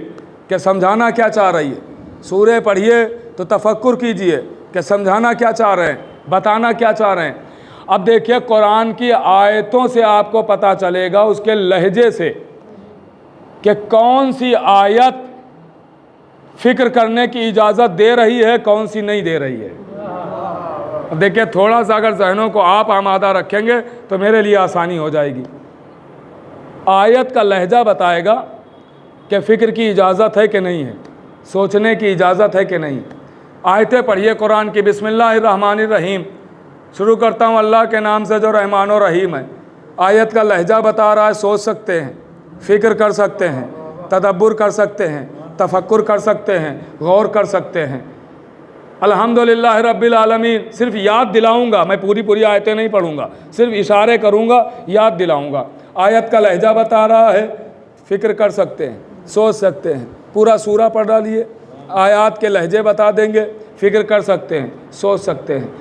कि समझाना क्या चाह रही है। सूरह पढ़िए तो तफक्कुर कीजिए कि समझाना क्या चाह रहे हैं, बताना क्या चाह रहे हैं। अब देखिए, कुरान की आयतों से आपको पता चलेगा, उसके लहजे से, कि कौन सी आयत फ़िक्र करने की इजाज़त दे रही है, कौन सी नहीं दे रही है। अब देखिए, थोड़ा सा अगर जहनों को आप आमादा रखेंगे तो मेरे लिए आसानी हो जाएगी। आयत का लहजा बताएगा कि फ़िक्र की इजाज़त है कि नहीं है, सोचने की इजाज़त है कि नहीं। आयतें पढ़िए कुरान की। बिस्मिल्लाहिर्रहमानिर्रहीम, शुरू करता हूँ अल्लाह के नाम से जो रहमान और रहीम है। आयत का लहजा बता रहा है, सोच सकते हैं, फ़िक्र कर सकते हैं, तदब्बुर कर सकते हैं, तफक्कुर कर सकते हैं, गौर कर सकते हैं। अल्हम्दुलिल्लाह रब्बिल आलमीन। सिर्फ याद दिलाऊंगा, मैं पूरी आयतें नहीं पढ़ूंगा, सिर्फ इशारे करूंगा, याद दिलाऊंगा। आयत का लहजा बता रहा है, फ़िक्र कर सकते हैं, सोच सकते हैं। पूरा सूरा पढ़ डालिए, आयात के लहजे बता देंगे, फ़िक्र कर सकते हैं, सोच सकते हैं।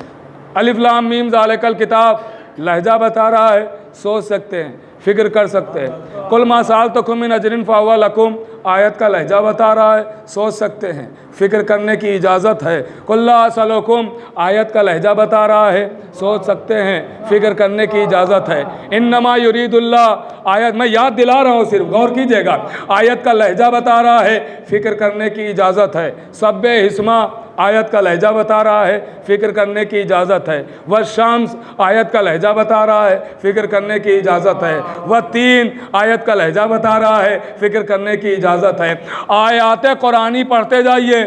अलिफ लाम मीम ज़ालिकल किताब, लहजा बता रहा है, सोच सकते हैं, फ़िक्र कर सकते हैं। कुल मा साअलतुकुम मिन अजरिन फहुवा लकुम, आयत का लहजा बता रहा है, सोच सकते हैं, फ़िक्र करने की इजाज़त है। कुल ला असअलुकुम, आयत का लहजा बता रहा है, सोच सकते हैं, फ़िक्र करने की इजाज़त है। इन्नमा युरीदुल्लाह, आयत मैं याद दिला रहा हूँ, सिर्फ गौर कीजिएगा। आयत का लहजा बता रहा है, फ़िक्र करने की इजाज़त है। सब्बे हिस्मा, आयत का लहजा बता रहा है, फ़िक्र करने की इजाज़त है। व शाम्स, आयत का लहजा बता रहा है, फ़िक्र करने की इजाज़त है। व तीन, आयत का लहजा बता रहा है, फ़िक्र करने की इजाज़त है। आयात कुरानी पढ़ते जाइए,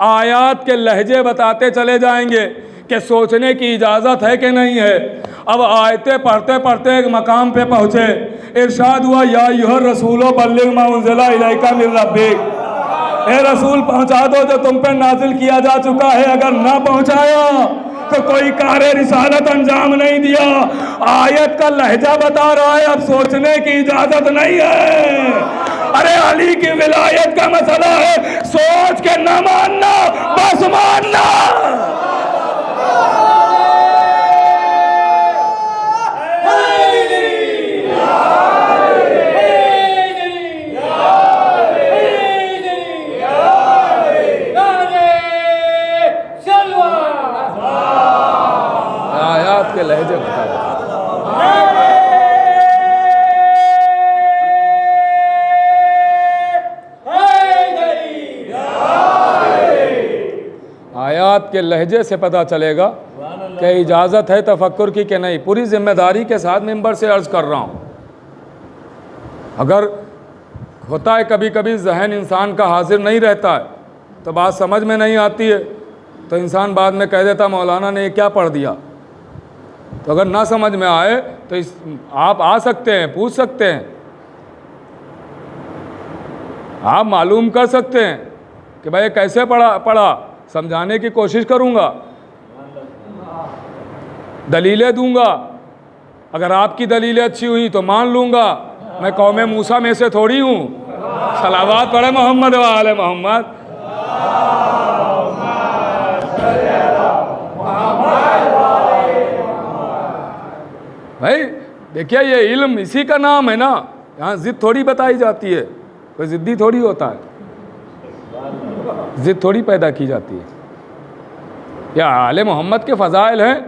आयात के लहजे बताते चले जाएंगे कि सोचने की इजाज़त है कि नहीं है। अब आयतें पढ़ते पढ़ते एक मकाम पे पहुँचे, इरशाद हुआ या अय्युहर रसूलो बल्लिग मा उन्ज़िला इलैका मिन रब्बिक, ए रसूल पहुंचा दो जो तुम पे नाजिल किया जा चुका है। अगर ना पहुंचाया तो कोई कार्य रिसालत अंजाम नहीं दिया। आयत का लहजा बता रहा है, अब सोचने की इजाजत नहीं है। अरे अली की विलायत का मसला है, सोच के न मानना, बस मानना। के लहजे बता रहे। आयात के लहजे से पता चलेगा कि इजाज़त है तफक्कुर की कि नहीं। पूरी जिम्मेदारी के साथ मिंबर से अर्ज़ कर रहा हूँ। अगर होता है कभी कभी जहन इंसान का हाजिर नहीं रहता है तो बात समझ में नहीं आती है, तो इंसान बाद में कह देता मौलाना ने ये क्या पढ़ दिया। तो अगर ना समझ में आए तो आप आ सकते हैं, पूछ सकते हैं, आप मालूम कर सकते हैं कि भाई कैसे पढ़ा, समझाने की कोशिश करूँगा, दलीलें दूंगा। अगर आपकी दलीलें अच्छी हुई तो मान लूँगा। मैं कौमे मूसा में से थोड़ी हूँ। सलावत पढ़े मोहम्मद व आले मोहम्मद। भाई देखिए ये इल्म इसी का नाम है ना, यहाँ जिद थोड़ी बताई जाती है, कोई जिद्दी थोड़ी होता है, जिद थोड़ी पैदा की जाती है। या आले मोहम्मद के फ़ज़ाइल हैं,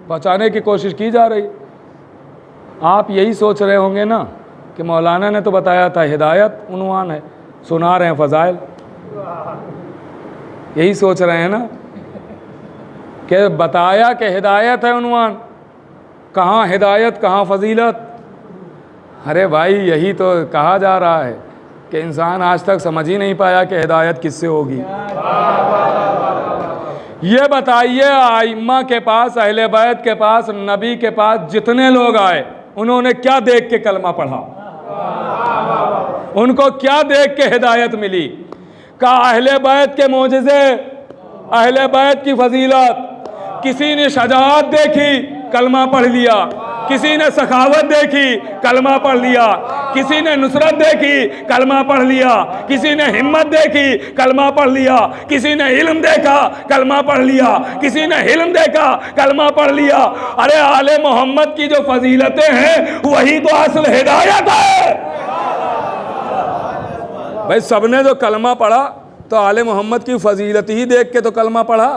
पहुँचाने की कोशिश की जा रही। आप यही सोच रहे होंगे ना कि मौलाना ने तो बताया था हिदायत उन्वान है, सुना रहे हैं फ़ज़ाइल, यही सोच रहे हैं ना कि बताया कि हिदायत है उन्वान, कहाँ हिदायत कहाँ फजीलत। अरे भाई यही तो कहा जा रहा है कि इंसान आज तक समझ ही नहीं पाया कि हिदायत किससे होगी। ये बताइए आइम्मा के पास, अहले बैत के पास, नबी के पास जितने लोग आए उन्होंने क्या देख के कलमा पढ़ा, उनको क्या देख के हिदायत मिली। का अहले बैत के मोजज़े, अहले बैत की फजीलत, किसी ने शजाअत देखी कलमा पढ़ लिया, किसी ने सखावत देखी कलमा पढ़ लिया, किसी ने नुसरत देखी कलमा पढ़ लिया, किसी ने हिम्मत देखी कलमा पढ़ लिया, किसी ने इल्म देखा कलमा पढ़ लिया, किसी ने हिल्म देखा कलमा पढ़ लिया। अरे आले मोहम्मद की जो फजीलतें हैं वही तो असल हिदायत है भाई। सबने जो कलमा पढ़ा तो आले मोहम्मद की फजीलत ही देख के तो कलमा पढ़ा।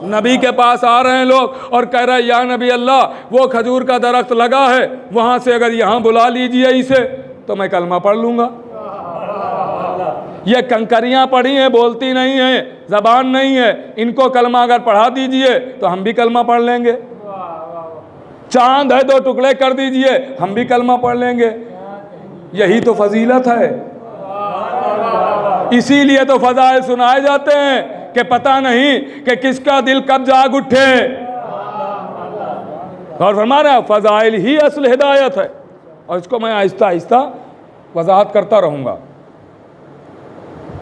नबी के पास आ रहे हैं लोग और कह रहे हैं या नबी अल्लाह, वो खजूर का दरख्त लगा है, वहाँ से अगर यहाँ बुला लीजिए इसे तो मैं कलमा पढ़ लूँगा। ये कंकरियाँ पढ़ी हैं, बोलती नहीं हैं, ज़बान नहीं है, इनको कलमा अगर पढ़ा दीजिए तो हम भी कलमा पढ़ लेंगे। चांद है 2 टुकड़े कर दीजिए, हम भी कलमा पढ़ लेंगे। यही तो फजीलत है, इसीलिए तो फ़ज़ाइल सुनाए जाते हैं कि पता नहीं कि किसका दिल कब जाग उठे। और हमारा फ़ज़ाइल ही असल हिदायत है, और इसको मैं आहिस्ता आहिस्ता वजाहत करता रहूँगा।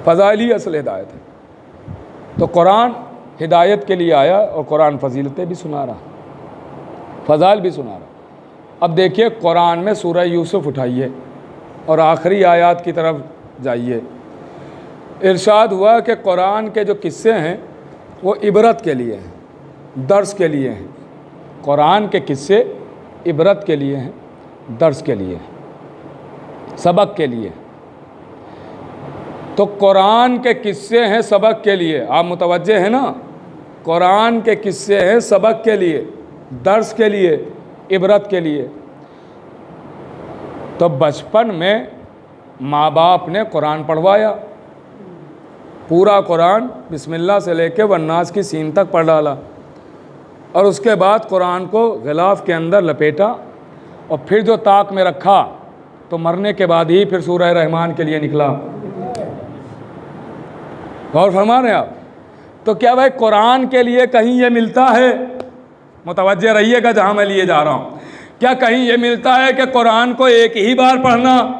फ़ज़ाइल ही असल हिदायत है। तो कुरान हिदायत के लिए आया और कुरान फ़जीलतें भी सुना रहा, फ़ज़ाइल भी सुना रहा। अब देखिए कुरान में सूरह यूसुफ उठाइए और आखिरी आयत की तरफ जाइए। इरशाद हुआ कि कुरान के जो किस्से हैं वो इबरत के लिए हैं, दर्स के लिए हैं। कुरान के किस्से इबरत के लिए हैं, दर्स के लिए हैं, सबक के लिए। तो कुरान के किस्से हैं सबक के लिए, आप मुतवज्जे हैं ना। कुरान के किस्से हैं सबक के लिए, दर्स के लिए, इबरत के लिए। तो बचपन में माँ बाप ने कुरान पढ़वाया, पूरा कुरान बिस्मिल्लाह से लेके वन्नास की सीन तक पढ़ डाला, और उसके बाद कुरान को गिलाफ के अंदर लपेटा और फिर जो ताक में रखा तो मरने के बाद ही फिर सूरह रहमान के लिए निकला। गौर फरमा रहे हैं आप। तो क्या भाई कुरान के लिए कहीं ये मिलता है, मुतवज्जे रहिएगा जहाँ मैं लिए जा रहा हूँ, क्या कहीं ये मिलता है कि कुरान को एक ही बार पढ़ना,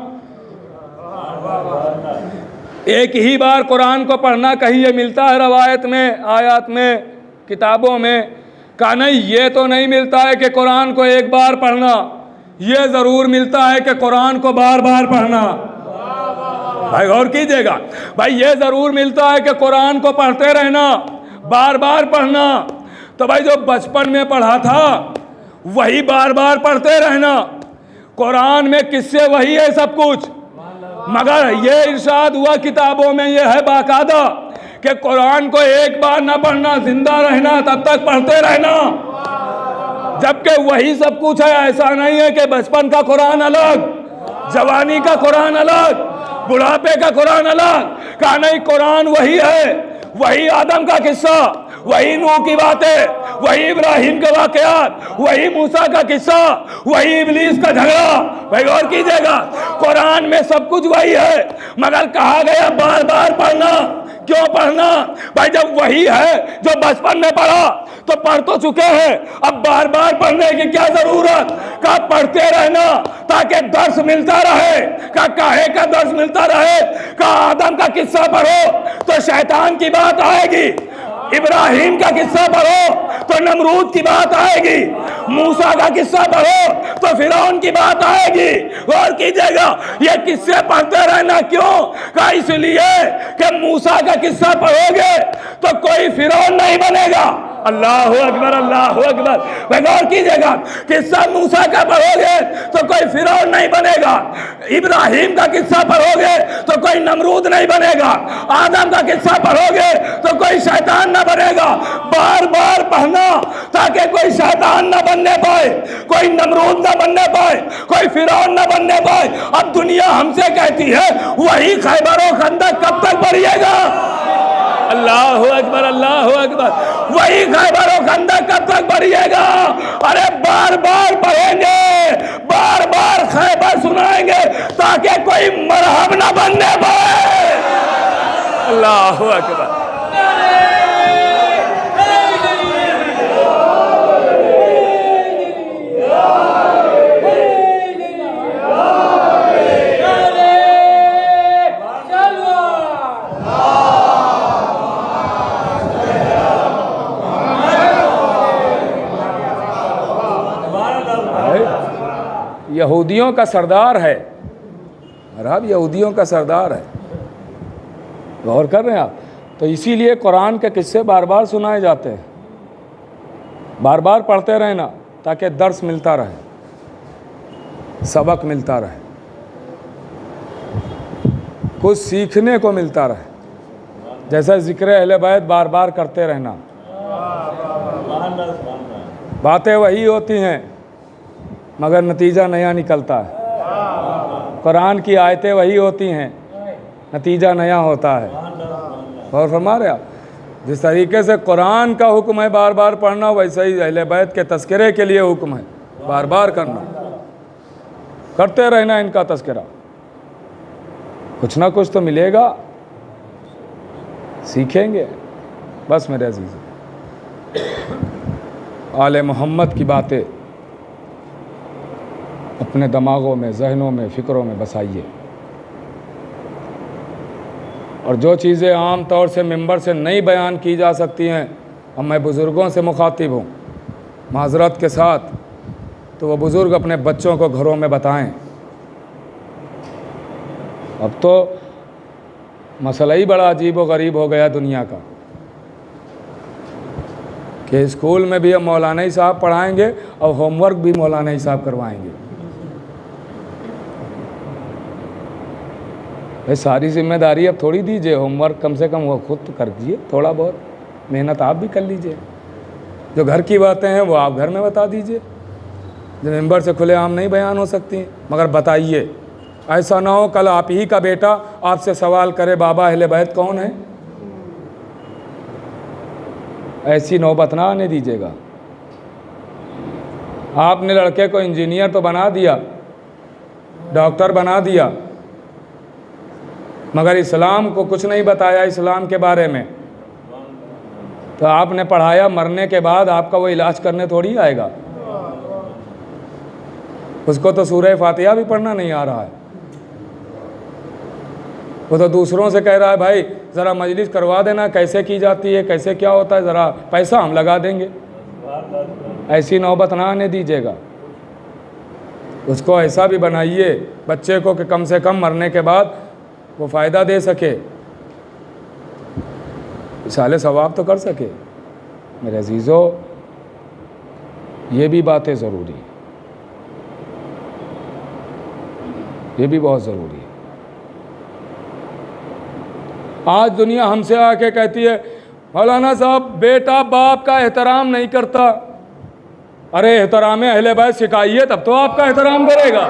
एक ही बार कुरान को पढ़ना कहीं ये मिलता है रवायत में, आयत में, किताबों में? कहा नहीं, ये तो नहीं मिलता है कि कुरान को एक बार पढ़ना, ये ज़रूर मिलता है कि कुरान को बार बार पढ़ना। भाई गौर कीजिएगा, भाई ये ज़रूर मिलता है कि कुरान को पढ़ते रहना, बार बार पढ़ना। तो भाई जो बचपन में पढ़ा था वही बार बार पढ़ते रहना। कुरान में किस्से वही है सब कुछ, मगर ये इरशाद हुआ किताबों में, ये है बाकायदा कि कुरान को एक बार ना पढ़ना, जिंदा रहना तब तक पढ़ते रहना, जबकि वही सब कुछ है। ऐसा नहीं है कि बचपन का कुरान अलग, जवानी का कुरान अलग, बुढ़ापे का कुरान अलग। कहा नहीं, कुरान वही है, वही आदम का किस्सा, वही नूह की बातें, वही इब्राहिम के वाकयात, वही मूसा का किस्सा, वही इब्लीस का झगड़ा। भाई गौर कीजिएगा, कुरान में सब कुछ वही है, मगर कहा गया बार बार पढ़ना। क्यों पढ़ना? भाई जब वही है जो बचपन में पढ़ा तो पढ़ तो चुके हैं, अब बार बार पढ़ने की क्या जरूरत? का पढ़ते रहना ताकि दर्स मिलता रहे। का काहे का दर्स मिलता रहे? का आदम का किस्सा पढ़ो तो शैतान की बात आएगी, इब्राहिम का किस्सा पढ़ो तो नमरूद की बात आएगी, मूसा का किस्सा पढ़ो तो फिरौन की बात आएगी। गौर कीजिएगा, ये किस्से पढ़ते रहना क्यों? का इसलिए कि मूसा का किस्सा पढ़ोगे तो कोई फिरौन नहीं बनेगा, अल्लाहु अकबर, अल्लाहु अकबर। वह गौर कीजिएगा, किस्सा मूसा का पढ़ोगे तो कोई फिरौन नहीं बनेगा, इब्राहिम का किस्सा पढ़ोगे तो कोई नमरूद नहीं बनेगा, आदम का किस्सा पढ़ोगे तो कोई शैतान न बनेगा। बार बार पढ़ना ताकि कोई शैतान न बनने पाए, कोई नमरूद न बनने पाए, कोई फिरौन न बनने पाए। अब दुनिया हमसे कहती है वही खैबर और खंदक कब तक बढ़िएगा? अल्लाहु अकबर, अल्लाहु अकबर। वही खैबर और खंदक कब तक बढ़िएगा? अरे बार बार पढ़ेंगे, बार बार खैबर सुनाएंगे ताकि कोई मरहब न बनने पाए। अल्लाहु अकबर। यहूदियों का सरदार है, अरब यहूदियों का सरदार है। गौर कर रहे हैं आप? तो इसीलिए कुरान के किस्से बार बार सुनाए जाते हैं, बार बार पढ़ते रहना ताकि दर्स मिलता रहे, सबक मिलता रहे, कुछ सीखने को मिलता रहे। जैसा जिक्र अहले बैत बार बार करते रहना, बातें वही होती हैं मगर नतीजा नया निकलता है। कुरान की आयतें वही होती हैं, नतीजा नया होता है। और फरमा रहे आप, जिस तरीके से कुरान का हुक्म है बार बार पढ़ना, वैसे ही अहले बैत के तस्करे के लिए हुक्म है बार बार करना, करते रहना इनका तस्करा। कुछ ना कुछ तो मिलेगा, सीखेंगे। बस मेरे अजीज, आले मोहम्मद की बातें अपने दिमागों में, जहनों में, फ़िक्रों में बसाइए। और जो चीज़ें आम तौर से मिंबर से नहीं बयान की जा सकती हैं, अब मैं बुज़ुर्गों से मुखातिब हूँ माज़रत के साथ, तो वो बुज़ुर्ग अपने बच्चों को घरों में बताएं। अब तो मसला ही बड़ा अजीब व गरीब हो गया दुनिया का कि स्कूल में भी अब मौलाना ही साहब पढ़ाएंगे और होमवर्क भी मौलाना ही साहब करवाएंगे। भाई सारी जिम्मेदारी अब थोड़ी दीजिए, होमवर्क कम से कम वो खुद कर दीजिए, थोड़ा बहुत मेहनत आप भी कर लीजिए। जो घर की बातें हैं वो आप घर में बता दीजिए, जो मेंबर से खुलेआम नहीं बयान हो सकती, मगर बताइए। ऐसा ना हो कल आप ही का बेटा आपसे सवाल करे बाबा अहले बैत कौन है, ऐसी नौबत ना आने दीजिएगा। आपने लड़के को इंजीनियर तो बना दिया, डॉक्टर बना दिया, मगर इस्लाम को कुछ नहीं बताया इस्लाम के बारे में, तो आपने पढ़ाया, मरने के बाद आपका वो इलाज करने थोड़ी आएगा। उसको तो सूरह फातिहा भी पढ़ना नहीं आ रहा है, वो तो दूसरों से कह रहा है भाई ज़रा मजलिस करवा देना, कैसे की जाती है, कैसे क्या होता है, ज़रा पैसा हम लगा देंगे। ऐसी नौबत ना आने दीजिएगा। उसको ऐसा भी बनाइए बच्चे को कि कम से कम मरने के बाद वो फ़ायदा दे सके, इसाले सवाब तो कर सके। मेरे अजीज़ों, ये भी बातें ज़रूरी है, ये भी बहुत ज़रूरी है। आज दुनिया हमसे आके कहती है मौलाना साहब बेटा बाप का एहतराम नहीं करता। अरे एहतराम अहले बैत सिखाइए तब तो आपका एहतराम करेगा।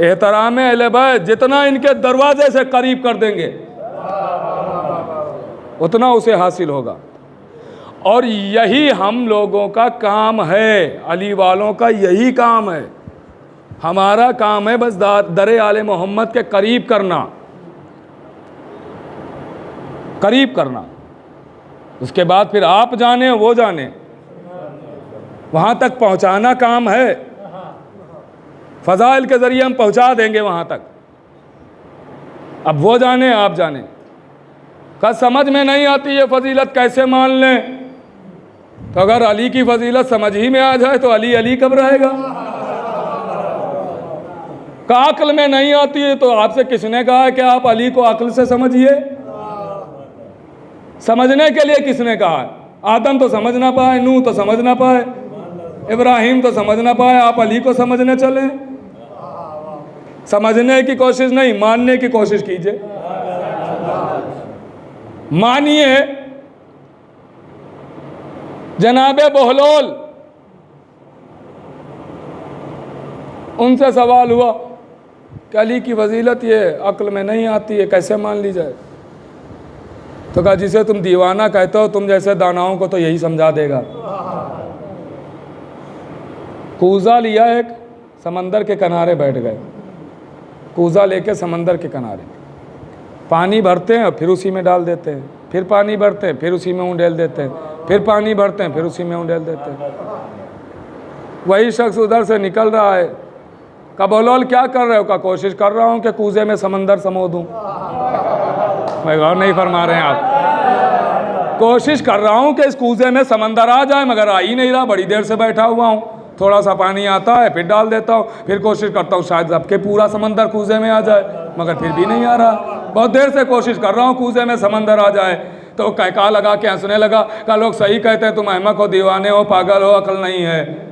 एहतराम अहले बैत जितना इनके दरवाजे से करीब कर देंगे उतना उसे हासिल होगा। और यही हम लोगों का काम है, अली वालों का यही काम है। हमारा काम है बस दरे आले मोहम्मद के करीब करना, करीब करना। उसके बाद फिर आप जाने वो जाने, वहाँ तक पहुँचाना काम है। फ़ज़ाइल के ज़रिए हम पहुँचा देंगे वहाँ तक, अब वो जाने आप जाने। का समझ में नहीं आती ये फजीलत कैसे मान लें, तो अगर अली की फजीलत समझ ही में आ जाए तो अली अली कब रहेगा। का अक्ल में नहीं आती है तो आपसे किसने कहा है कि आप अली को अक्ल से समझिए। समझने के लिए किसने कहा है? आदम तो समझ ना पाए, नूह तो समझ ना पाए, इब्राहिम तो समझ ना पाए, आप अली को समझने चले? समझने की कोशिश नहीं, मानने की कोशिश कीजिए। मानिए जनाबे बहलोल, उनसे सवाल हुआ कि अली की फजीलत ये अक्ल में नहीं आती है, कैसे मान ली जाए? तो कहा जिसे तुम दीवाना कहते हो, तुम जैसे दानाओं को तो यही समझा देगा। कूजा लिया, एक समंदर के किनारे बैठ गए, कूजा लेके समंदर के किनारे पानी भरते हैं और फिर उसी में डाल देते हैं, फिर पानी भरते हैं, फिर उसी में उंडेल देते हैं, फिर पानी भरते हैं, फिर उसी में उंडेल देते हैं। वही शख्स उधर से निकल रहा है, का बोलोल क्या कर रहे हो? का कोशिश कर रहा हूँ कि कूजे में समंदर समो दूँ। मैं गौर नहीं फरमा रहे हैं आप? कोशिश कर रहा हूँ कि इस कूजे में समंदर आ जाए, मगर आ ही नहीं रहा। बड़ी देर से बैठा हुआ हूँ, थोड़ा सा पानी आता है फिर डाल देता हूँ, फिर कोशिश करता हूँ शायद सबके पूरा समंदर कूजे में आ जाए, मगर फिर भी नहीं आ रहा। बहुत देर से कोशिश कर रहा हूँ कूजे में समंदर आ जाए। तो कहका लगा के हंसने लगा, का लोग सही कहते हैं, तुम अहमक हो, दीवाने हो, पागल हो, अकल नहीं है।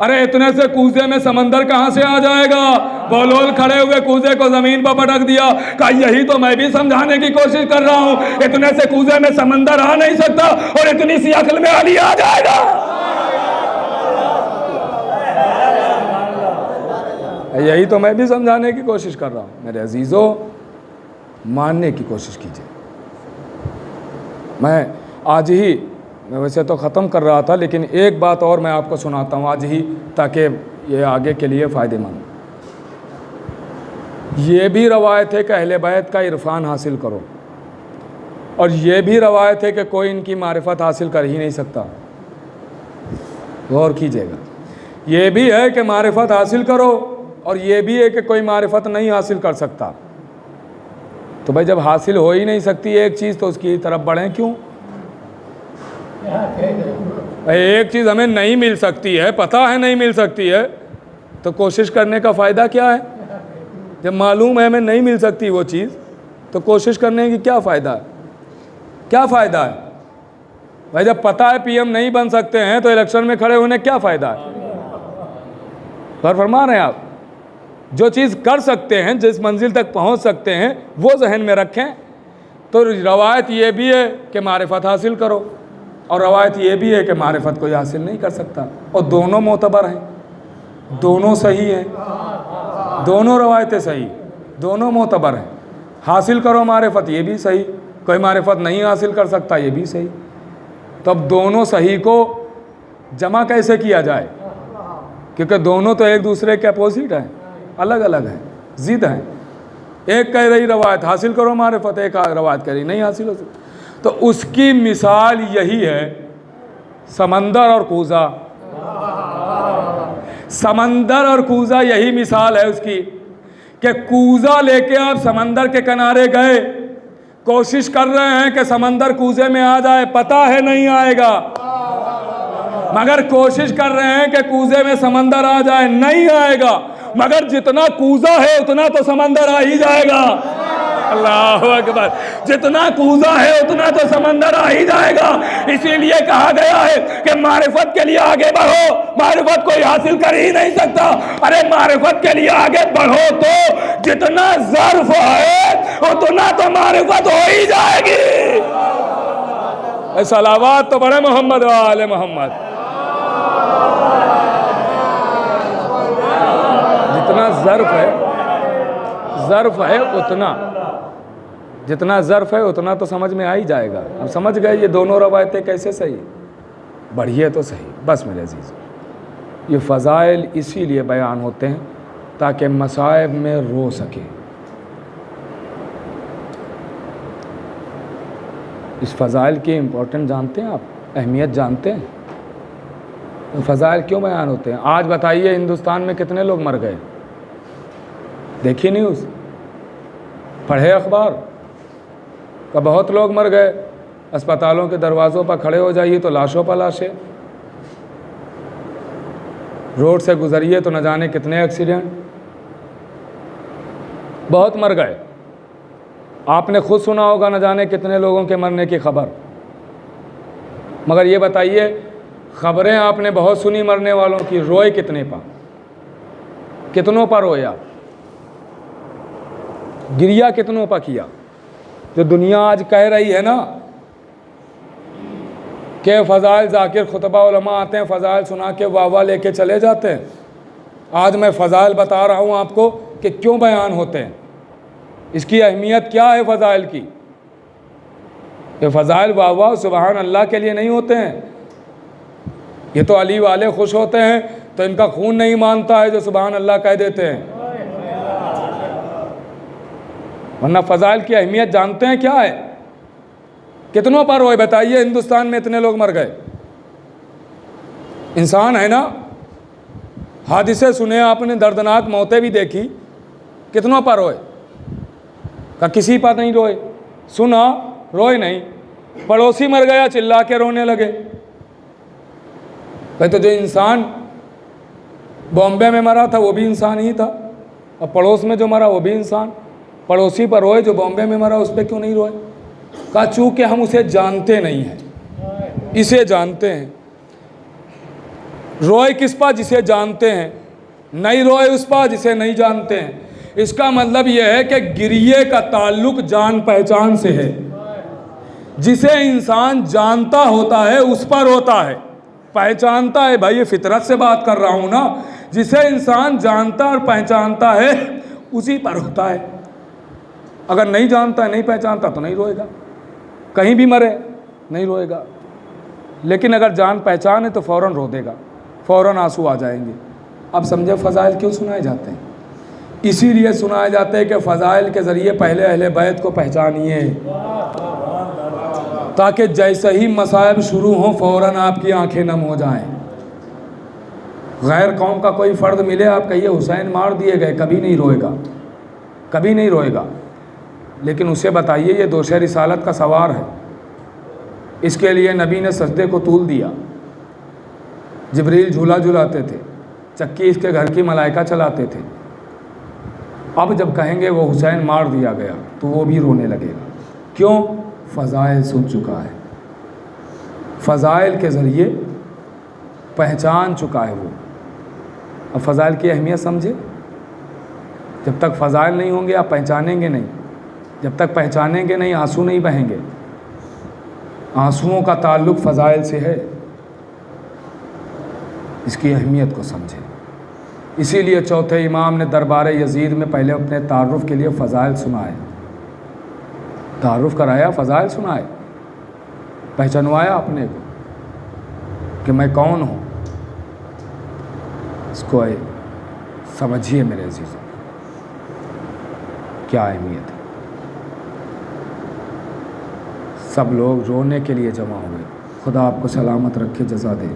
अरे इतने से कूजे में समंदर कहाँ से आ जाएगा? बहलोल खड़े हुए कूजे को जमीन पर पटक दिया, कहा यही तो मैं भी समझाने की कोशिश कर रहा हूँ, इतने से कूजे में समंदर आ नहीं सकता और इतनी सी अकल में अली आ जाएगा। यही तो मैं भी समझाने की कोशिश कर रहा हूँ। मेरे अजीजों, मानने की कोशिश कीजिए। मैं वैसे तो ख़त्म कर रहा था, लेकिन एक बात और मैं आपको सुनाता हूँ आज ही, ताकि ये आगे के लिए फ़ायदेमंद। ये भी रवायत है कि अहले बैत का इरफान हासिल करो, और ये भी रवायत है कि कोई इनकी मारिफत हासिल कर ही नहीं सकता। गौर कीजिएगा, ये भी है कि मारिफत हासिल करो, और ये भी है कि कोई मारिफत नहीं हासिल कर सकता। तो भाई जब हासिल हो ही नहीं सकती एक चीज़, तो उसकी तरफ बढ़ें क्यों? एक चीज़ हमें नहीं मिल सकती है, पता है नहीं मिल सकती है, तो कोशिश करने का फ़ायदा क्या है? जब मालूम है हमें नहीं मिल सकती वो चीज़, तो कोशिश करने की क्या फ़ायदा है? क्या फ़ायदा है भाई? जब पता है पीएम नहीं बन सकते हैं, तो इलेक्शन में खड़े होने क्या फ़ायदा है? गौर फरमा रहे हैं आप? जो चीज़ कर सकते हैं, जिस मंजिल तक पहुंच सकते हैं, वो जहन में रखें। तो रवायत ये भी है कि मारिफत हासिल करो, और रवायत ये भी है कि मारिफत कोई हासिल नहीं कर सकता, और दोनों मोतबर हैं, दोनों सही हैं, दोनों रवायतें सही, दोनों मोतबर हैं। हासिल करो मारिफत, ये भी सही, कोई मारिफत नहीं हासिल कर सकता, ये भी सही। तो अब दोनों सही को जमा कैसे किया जाए? क्योंकि दोनों तो एक दूसरे के अपोजिट हैं, अलग अलग हैं, ज़िद हैं। एक कह रही रवायत हासिल करो मारिफत, एक रवायत कह रही नहीं हासिल हो सकती। तो उसकी मिसाल यही है, समंदर और कूज़ा। समंदर और कूज़ा यही मिसाल है उसकी, कि कूज़ा लेके आप समंदर के किनारे गए, कोशिश कर रहे हैं कि समंदर कूज़े में आ जाए, पता है नहीं आएगा, मगर कोशिश कर रहे हैं कि कूज़े में समंदर आ जाए, नहीं आएगा, मगर जितना कूज़ा है उतना तो समंदर आ ही जाएगा। अल्लाह अकबर, जितना कूज़ा है उतना तो समंदर आ ही जाएगा। इसीलिए कहा गया है कि मारिफत के लिए आगे बढ़ो, मारिफत कोई हासिल कर ही नहीं सकता। अरे मारिफत के लिए आगे बढ़ो तो जितना ज़र्फ है उतना तो मारिफत हो ही जाएगी। सलावत तो बड़े मोहम्मद वाले मोहम्मद। जितना ज़र्फ है उतना, जितना ज़र्फ है उतना तो समझ में आ ही जाएगा। अब समझ गए ये दोनों रवायतें कैसे सही, बढ़िए तो सही। बस मेरे अजीज़, ये फ़ज़ाइल इसीलिए बयान होते हैं ताकि मसाइब में रो सके। इस फ़ज़ाइल की इम्पोर्टेंट जानते हैं आप, अहमियत जानते हैं? तो फ़ज़ाइल क्यों बयान होते हैं? आज बताइए हिंदुस्तान में कितने लोग मर गए? देखिए न्यूज़, पढ़े अखबार का, बहुत लोग मर गए। अस्पतालों के दरवाज़ों पर खड़े हो जाइए तो लाशों पर लाशें, रोड से गुजरिए तो न जाने कितने एक्सीडेंट, बहुत मर गए। आपने खुद सुना होगा न जाने कितने लोगों के मरने की खबर। मगर ये बताइए, ख़बरें आपने बहुत सुनी मरने वालों की, रोए कितने पर, कितनों पर रोया, गिरिया कितनों पर किया। जो दुनिया आज कह रही है ना कि फ़ज़ाइल ज़ाकिर खुतबा उलमा आते हैं, फ़ज़ाइल सुना के वाह लेके चले जाते हैं, आज मैं फ़ज़ाइल बता रहा हूँ आपको कि क्यों बयान होते हैं, इसकी अहमियत क्या है फ़ज़ाइल की। ये फ़ज़ाइल वाह सुबहान अल्लाह के लिए नहीं होते हैं, ये तो अली वाले खुश होते हैं तो इनका खून नहीं मानता है जो सुबहान अल्लाह कह देते हैं, वरना फ़ज़ाइल की अहमियत जानते हैं क्या है। कितनों पर रोए बताइए, हिंदुस्तान में इतने लोग मर गए, इंसान है ना, हादिसे सुने आपने, दर्दनाक मौतें भी देखी, कितनों पर रोए, का किसी पर नहीं रोए, सुना रोए नहीं, पड़ोसी मर गया चिल्ला के रोने लगे। भाई तो जो इंसान बॉम्बे में मरा था वो भी इंसान ही था, और पड़ोस में जो मरा वो भी इंसान, पड़ोसी पर रोए, जो बॉम्बे में मरा उस पर क्यों नहीं रोए। कहा चूँकि हम उसे जानते नहीं हैं, इसे जानते हैं। रोए किस पर, जिसे जानते हैं, नहीं रोए उस पर जिसे नहीं जानते हैं। इसका मतलब यह है कि गिरिए का ताल्लुक जान पहचान से है, जिसे इंसान जानता होता है उस पर रोता है, पहचानता है, भाई ये फितरत से बात कर रहा हूँ ना, जिसे इंसान जानता और पहचानता है उसी पर होता है। अगर नहीं जानता नहीं पहचानता तो नहीं रोएगा, कहीं भी मरे नहीं रोएगा, लेकिन अगर जान पहचान है तो फ़ौरन रो देगा, फ़ौरन आंसू आ जाएंगे। अब समझे फ़ज़ाइल क्यों सुनाए जाते हैं, इसीलिए सुनाए जाते हैं कि फ़ज़ाइल के ज़रिए पहले अहले बैत को पहचानिए, ताकि जैसे ही मसाइब शुरू हों फ़ौरन आपकी आंखें नम हो जाएं। गैर कौम का कोई फ़र्द मिले, आप कहिए हुसैन मार दिए गए, कभी नहीं रोएगा, कभी नहीं रोएगा। लेकिन उसे बताइए ये दोषे रिसालत का सवार है, इसके लिए नबी ने सजदे को तूल दिया, जिब्रील झूला झुलाते थे, चक्की इसके घर की मलाइका चलाते थे। अब जब कहेंगे वो हुसैन मार दिया गया तो वो भी रोने लगेगा। क्यों? फ़ज़ाइल सुन चुका है, फ़ज़ाइल के ज़रिए पहचान चुका है वो। अब फ़ज़ाइल की अहमियत समझे। जब तक फ़ज़ाइल नहीं होंगे आप पहचानेंगे नहीं, जब तक पहचानेंगे नहीं आंसू नहीं बहेंगे। आंसुओं का ताल्लुक़ फ़ज़ाइल से है, इसकी अहमियत को समझें। इसीलिए चौथे इमाम ने दरबार यजीद में पहले अपने तारुफ़ के लिए फ़ज़ाइल सुनाए, तारुफ़ कराया, फ़ज़ाइल सुनाए, पहचानवाया अपने को कि मैं कौन हूँ। इसको समझिए मेरे अज़ीज़ों, क्या अहमियत है। सब लोग रोने के लिए जमा हुए। खुदा आपको सलामत रखे, जज़ा दे,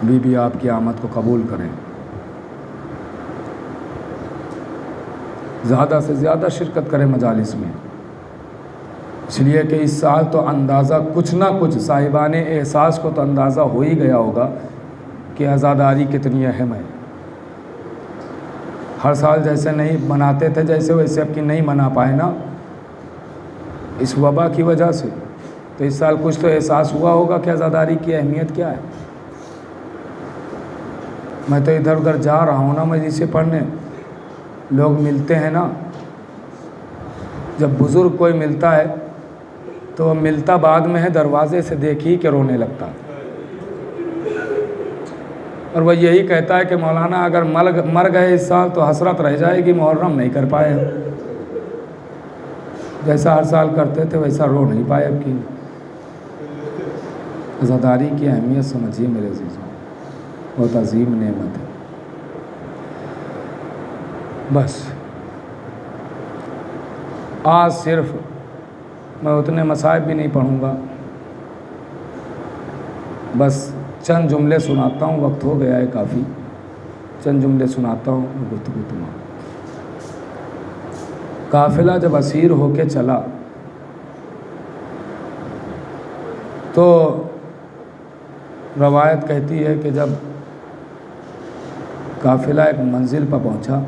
बीबी आपकी आमद को कबूल करें। ज़्यादा से ज़्यादा शिरकत करें मजालिस में, इसलिए कि इस साल तो अंदाज़ा कुछ ना कुछ साहिबाने एहसास को तो अंदाज़ा हो ही गया होगा कि आज़ादारी कितनी अहम है। हर साल जैसे नहीं मनाते थे जैसे वैसे अब की नहीं मना पाए ना, इस वबा की वजह से। तो इस साल कुछ तो एहसास हुआ होगा कि आज़ादारी की अहमियत क्या है। मैं तो इधर उधर जा रहा हूँ ना मजलिसें पढ़ने, लोग मिलते हैं ना, जब बुज़ुर्ग कोई मिलता है तो वह मिलता बाद में है, दरवाज़े से देखी के रोने लगता है। और वह यही कहता है कि मौलाना अगर मर गए इस साल तो हसरत रह जाएगी, मुहर्रम नहीं कर पाए, जैसा हर साल करते थे वैसा रो नहीं पाए अब की। आज़ादारी की अहमियत समझिए मेरे अज़ीज़ों, बहुत अजीम नेमत है। बस आज सिर्फ मैं उतने मसाइब भी नहीं पढ़ूँगा, बस चंद जुमले सुनाता हूँ, वक्त हो गया है काफ़ी, चंद जुमले सुनाता हूँ, गुफ्तगू तमाम। काफ़िला जब असीर होके चला तो रवायत कहती है कि जब काफ़िला एक मंजिल पर पहुंचा,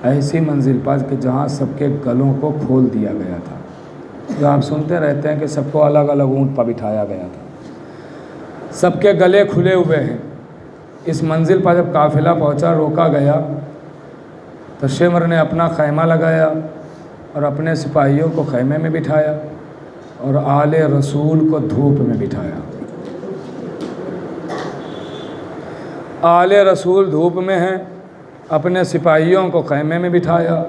ऐसी मंजिल पर कि जहां सबके गलों को खोल दिया गया था, जो आप सुनते रहते हैं कि सबको अलग अलग ऊँट पर बिठाया गया था, सबके गले खुले हुए हैं। इस मंजिल पर जब काफ़िला पहुंचा, रोका गया, तो शिमर ने अपना खैमा लगाया और अपने सिपाहियों को खैमे में बिठाया और आले रसूल को धूप में बिठाया। आले रसूल धूप में हैं, अपने सिपाहियों को खैमे में बिठाया।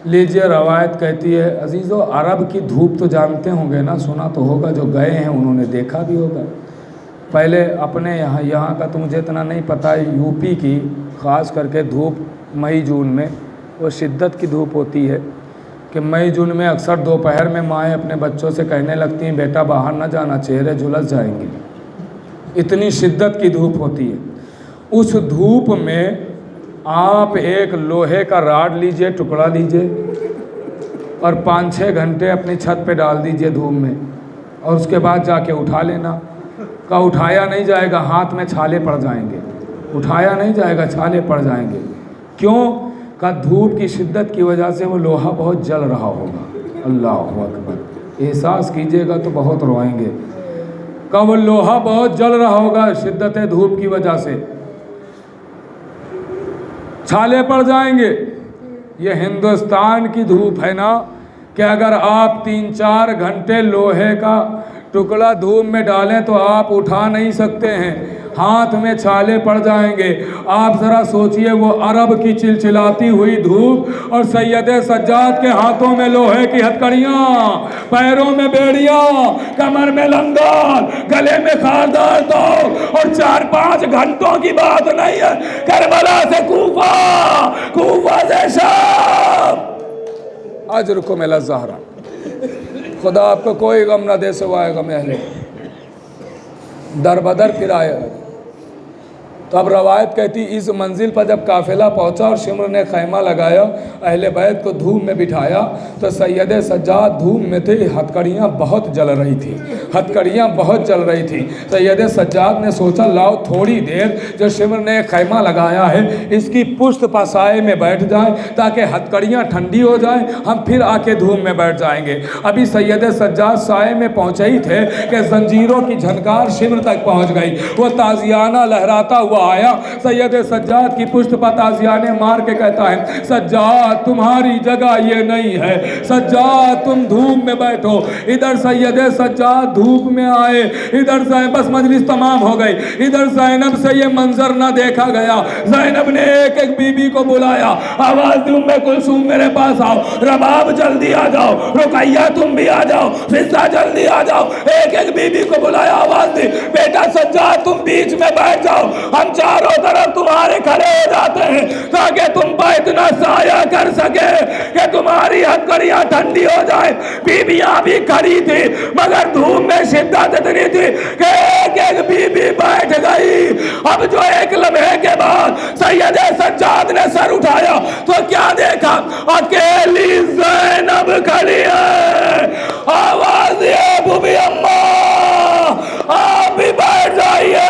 लीजिए, रवायत कहती है, अजीज़ों, अरब की धूप तो जानते होंगे ना, सुना तो होगा, जो गए हैं उन्होंने देखा भी होगा। पहले अपने यहाँ का तो मुझे इतना नहीं पता है, यूपी की ख़ास करके धूप मई जून में वो शिद्दत की धूप होती है कि मई जून में अक्सर दोपहर में माएँ अपने बच्चों से कहने लगती हैं, बेटा बाहर ना जाना, चेहरे झुलस जाएंगे। इतनी शिद्दत की धूप होती है। उस धूप में आप एक लोहे का राड लीजिए, टुकड़ा लीजिए और 5-6 घंटे अपनी छत पे डाल दीजिए धूप में, और उसके बाद जाके उठा लेना। का उठाया नहीं जाएगा, हाथ में छाले पड़ जाएंगे। उठाया नहीं जाएगा, छाले पड़ जाएंगे। क्यों? का धूप की शिद्दत की वजह से वो लोहा बहुत जल रहा होगा। अल्लाह अकबर, एहसास कीजिएगा तो बहुत रोएंगे। का वो लोहा बहुत जल रहा होगा शिद्दत धूप की वजह से, छाले पड़ जाएंगे। ये हिंदुस्तान की धूप है ना, कि अगर आप 3-4 घंटे लोहे का टुकड़ा धूप में डालें तो आप उठा नहीं सकते हैं, हाथ में छाले पड़ जाएंगे। आप ज़रा सोचिए, वो अरब की चिलचिलाती हुई धूप और सैयद सज्जाद के हाथों में लोहे की हथकड़ियाँ, पैरों में बेड़ियाँ, कमर में लंगर, गले में खारदार तोप, और 4-5 घंटों की बात नहीं है, करबला से कूफा, कूफा से शाम। अजरुकुम इला ज़हरा। खुदा आपको कोई गम ना दे सिवाय गम अहले दर बदर फिराए। तो अब रवायत कहती, इस मंजिल पर जब काफ़िला पहुंचा और शिमर ने खैमा लगाया, अहले बैत को धूप में बिठाया, तो सैयद सज्जाद धूप में थे, हथकड़ियाँ बहुत जल रही थी, हथकड़ियाँ बहुत जल रही थी। सैयद सज्जाद ने सोचा, लाओ थोड़ी देर जो शिमर ने खैमा लगाया है इसकी पुष्ट पसाए में बैठ जाए ताकि हथकड़ियाँ ठंडी हो जाए, हम फिर आके धूप में बैठ जाएंगे। अभी सैयद सज्जाद साए में पहुँचे ही थे कि जंजीरों की झनकार शिमर तक पहुँच गई। वो ताजियाना लहराता हुआ आया, सैयद सज्जाद की पुष्ट पर ताजियाने मार के कहता है, सज्जाद तुम्हारी जगह ये नहीं है, सज्जाद तुम धूप में बैठो। इधर सैयद सज्जाद धूप में आए, इधर से बस मजलिस तमाम हो गई। इधर ज़ैनब से ये मंजर ना देखा गया। ज़ैनब ने एक एक बीबी को बुलाया, आवाज दी, उम्मे कुलसूम मेरे पास आओ, रबाब जल्दी आ जाओ, रुकैया तुम भी आ जाओ, फिजा जल्दी आ जाओ। एक एक बीबी को बुलाया, आवाज दी, बेटा सज्जाद तुम बीच में बैठ जाओ, हम चारों तरफ तुम्हारे खड़े हो जाते हैं ताकि तुम पर इतना साया कर सके कि तुम्हारी हथकड़ियां ठंडी हो जाए। बीबियां भी खड़ी थी मगर धूप में शिद्दत इतनी थी कि एक एक बीबी बैठ गई। अब जो एक लम्हे के बाद सैयद सज्जाद ने सर उठाया तो क्या देखा, अकेली ज़ैनब खड़ी है। आवाज ये बुबी अम्मा आप भी बैठ जाइए।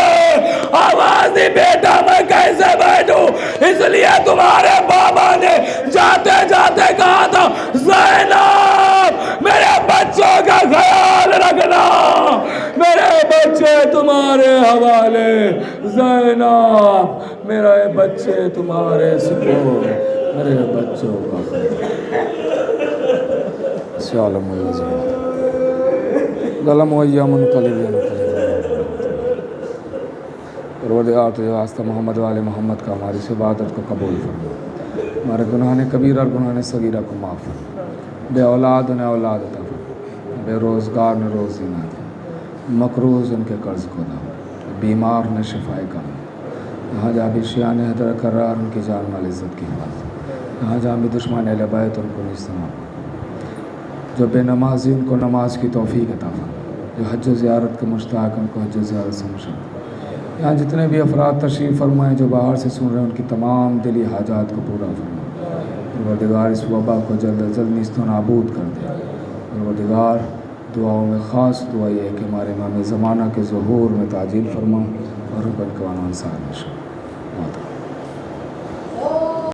आवाज दी, बेटा मैं कैसे बैठूं, इसलिए तुम्हारे बाबा ने जाते जाते कहा था, ज़ैनब मेरे बच्चों का ख्याल रखना, मेरे बच्चे तुम्हारे हवाले, ज़ैनब मेरे बच्चे तुम्हारे सुपुर्द, मेरे बच्चों का परवरदिगार तुझे वास्ता मोहम्मद वाले मोहम्मद का हमारी इस इबादत को कबूल फरमा, हमारे गुनाह कबीरा और गुनाह सगीरा को माफ़ फरमा, बे औलाद न औलाद अता फरमा, बेरोज़गार न रोज़ी ना दे, मकरूज़ उनके कर्ज़ को दा, बीमार न शिफाए का, यहाँ जहाँ भी शियान हैदर करार उनकी जान माल इज़्ज़त की हिफाज़त, यहाँ जहाँ भी दुश्मन अहले बैत उनको निस्तना, जो बेनमाजी उनको नमाज की तौफ़ीक़ अता फरमा, जो हज ज़ियारत के मुश्ताक़ उनको हज ज़ियारत से मुशर्रफ। यहाँ जितने भी अफराद तशरीफ़ फरमाएँ जो बाहर से सुन रहे हैं उनकी तमाम दिली हाजात को पूरा फरमा। परवरदिगार इस वबा को जल्द अज जल्द नीस्तो नाबूद कर दे। परवरदिगार दुआओं में ख़ास दुआ ये है कि हमारे इमाम ज़माना के ज़ुहूर में ताजील फरमा और हुक्म के वाला अंसार में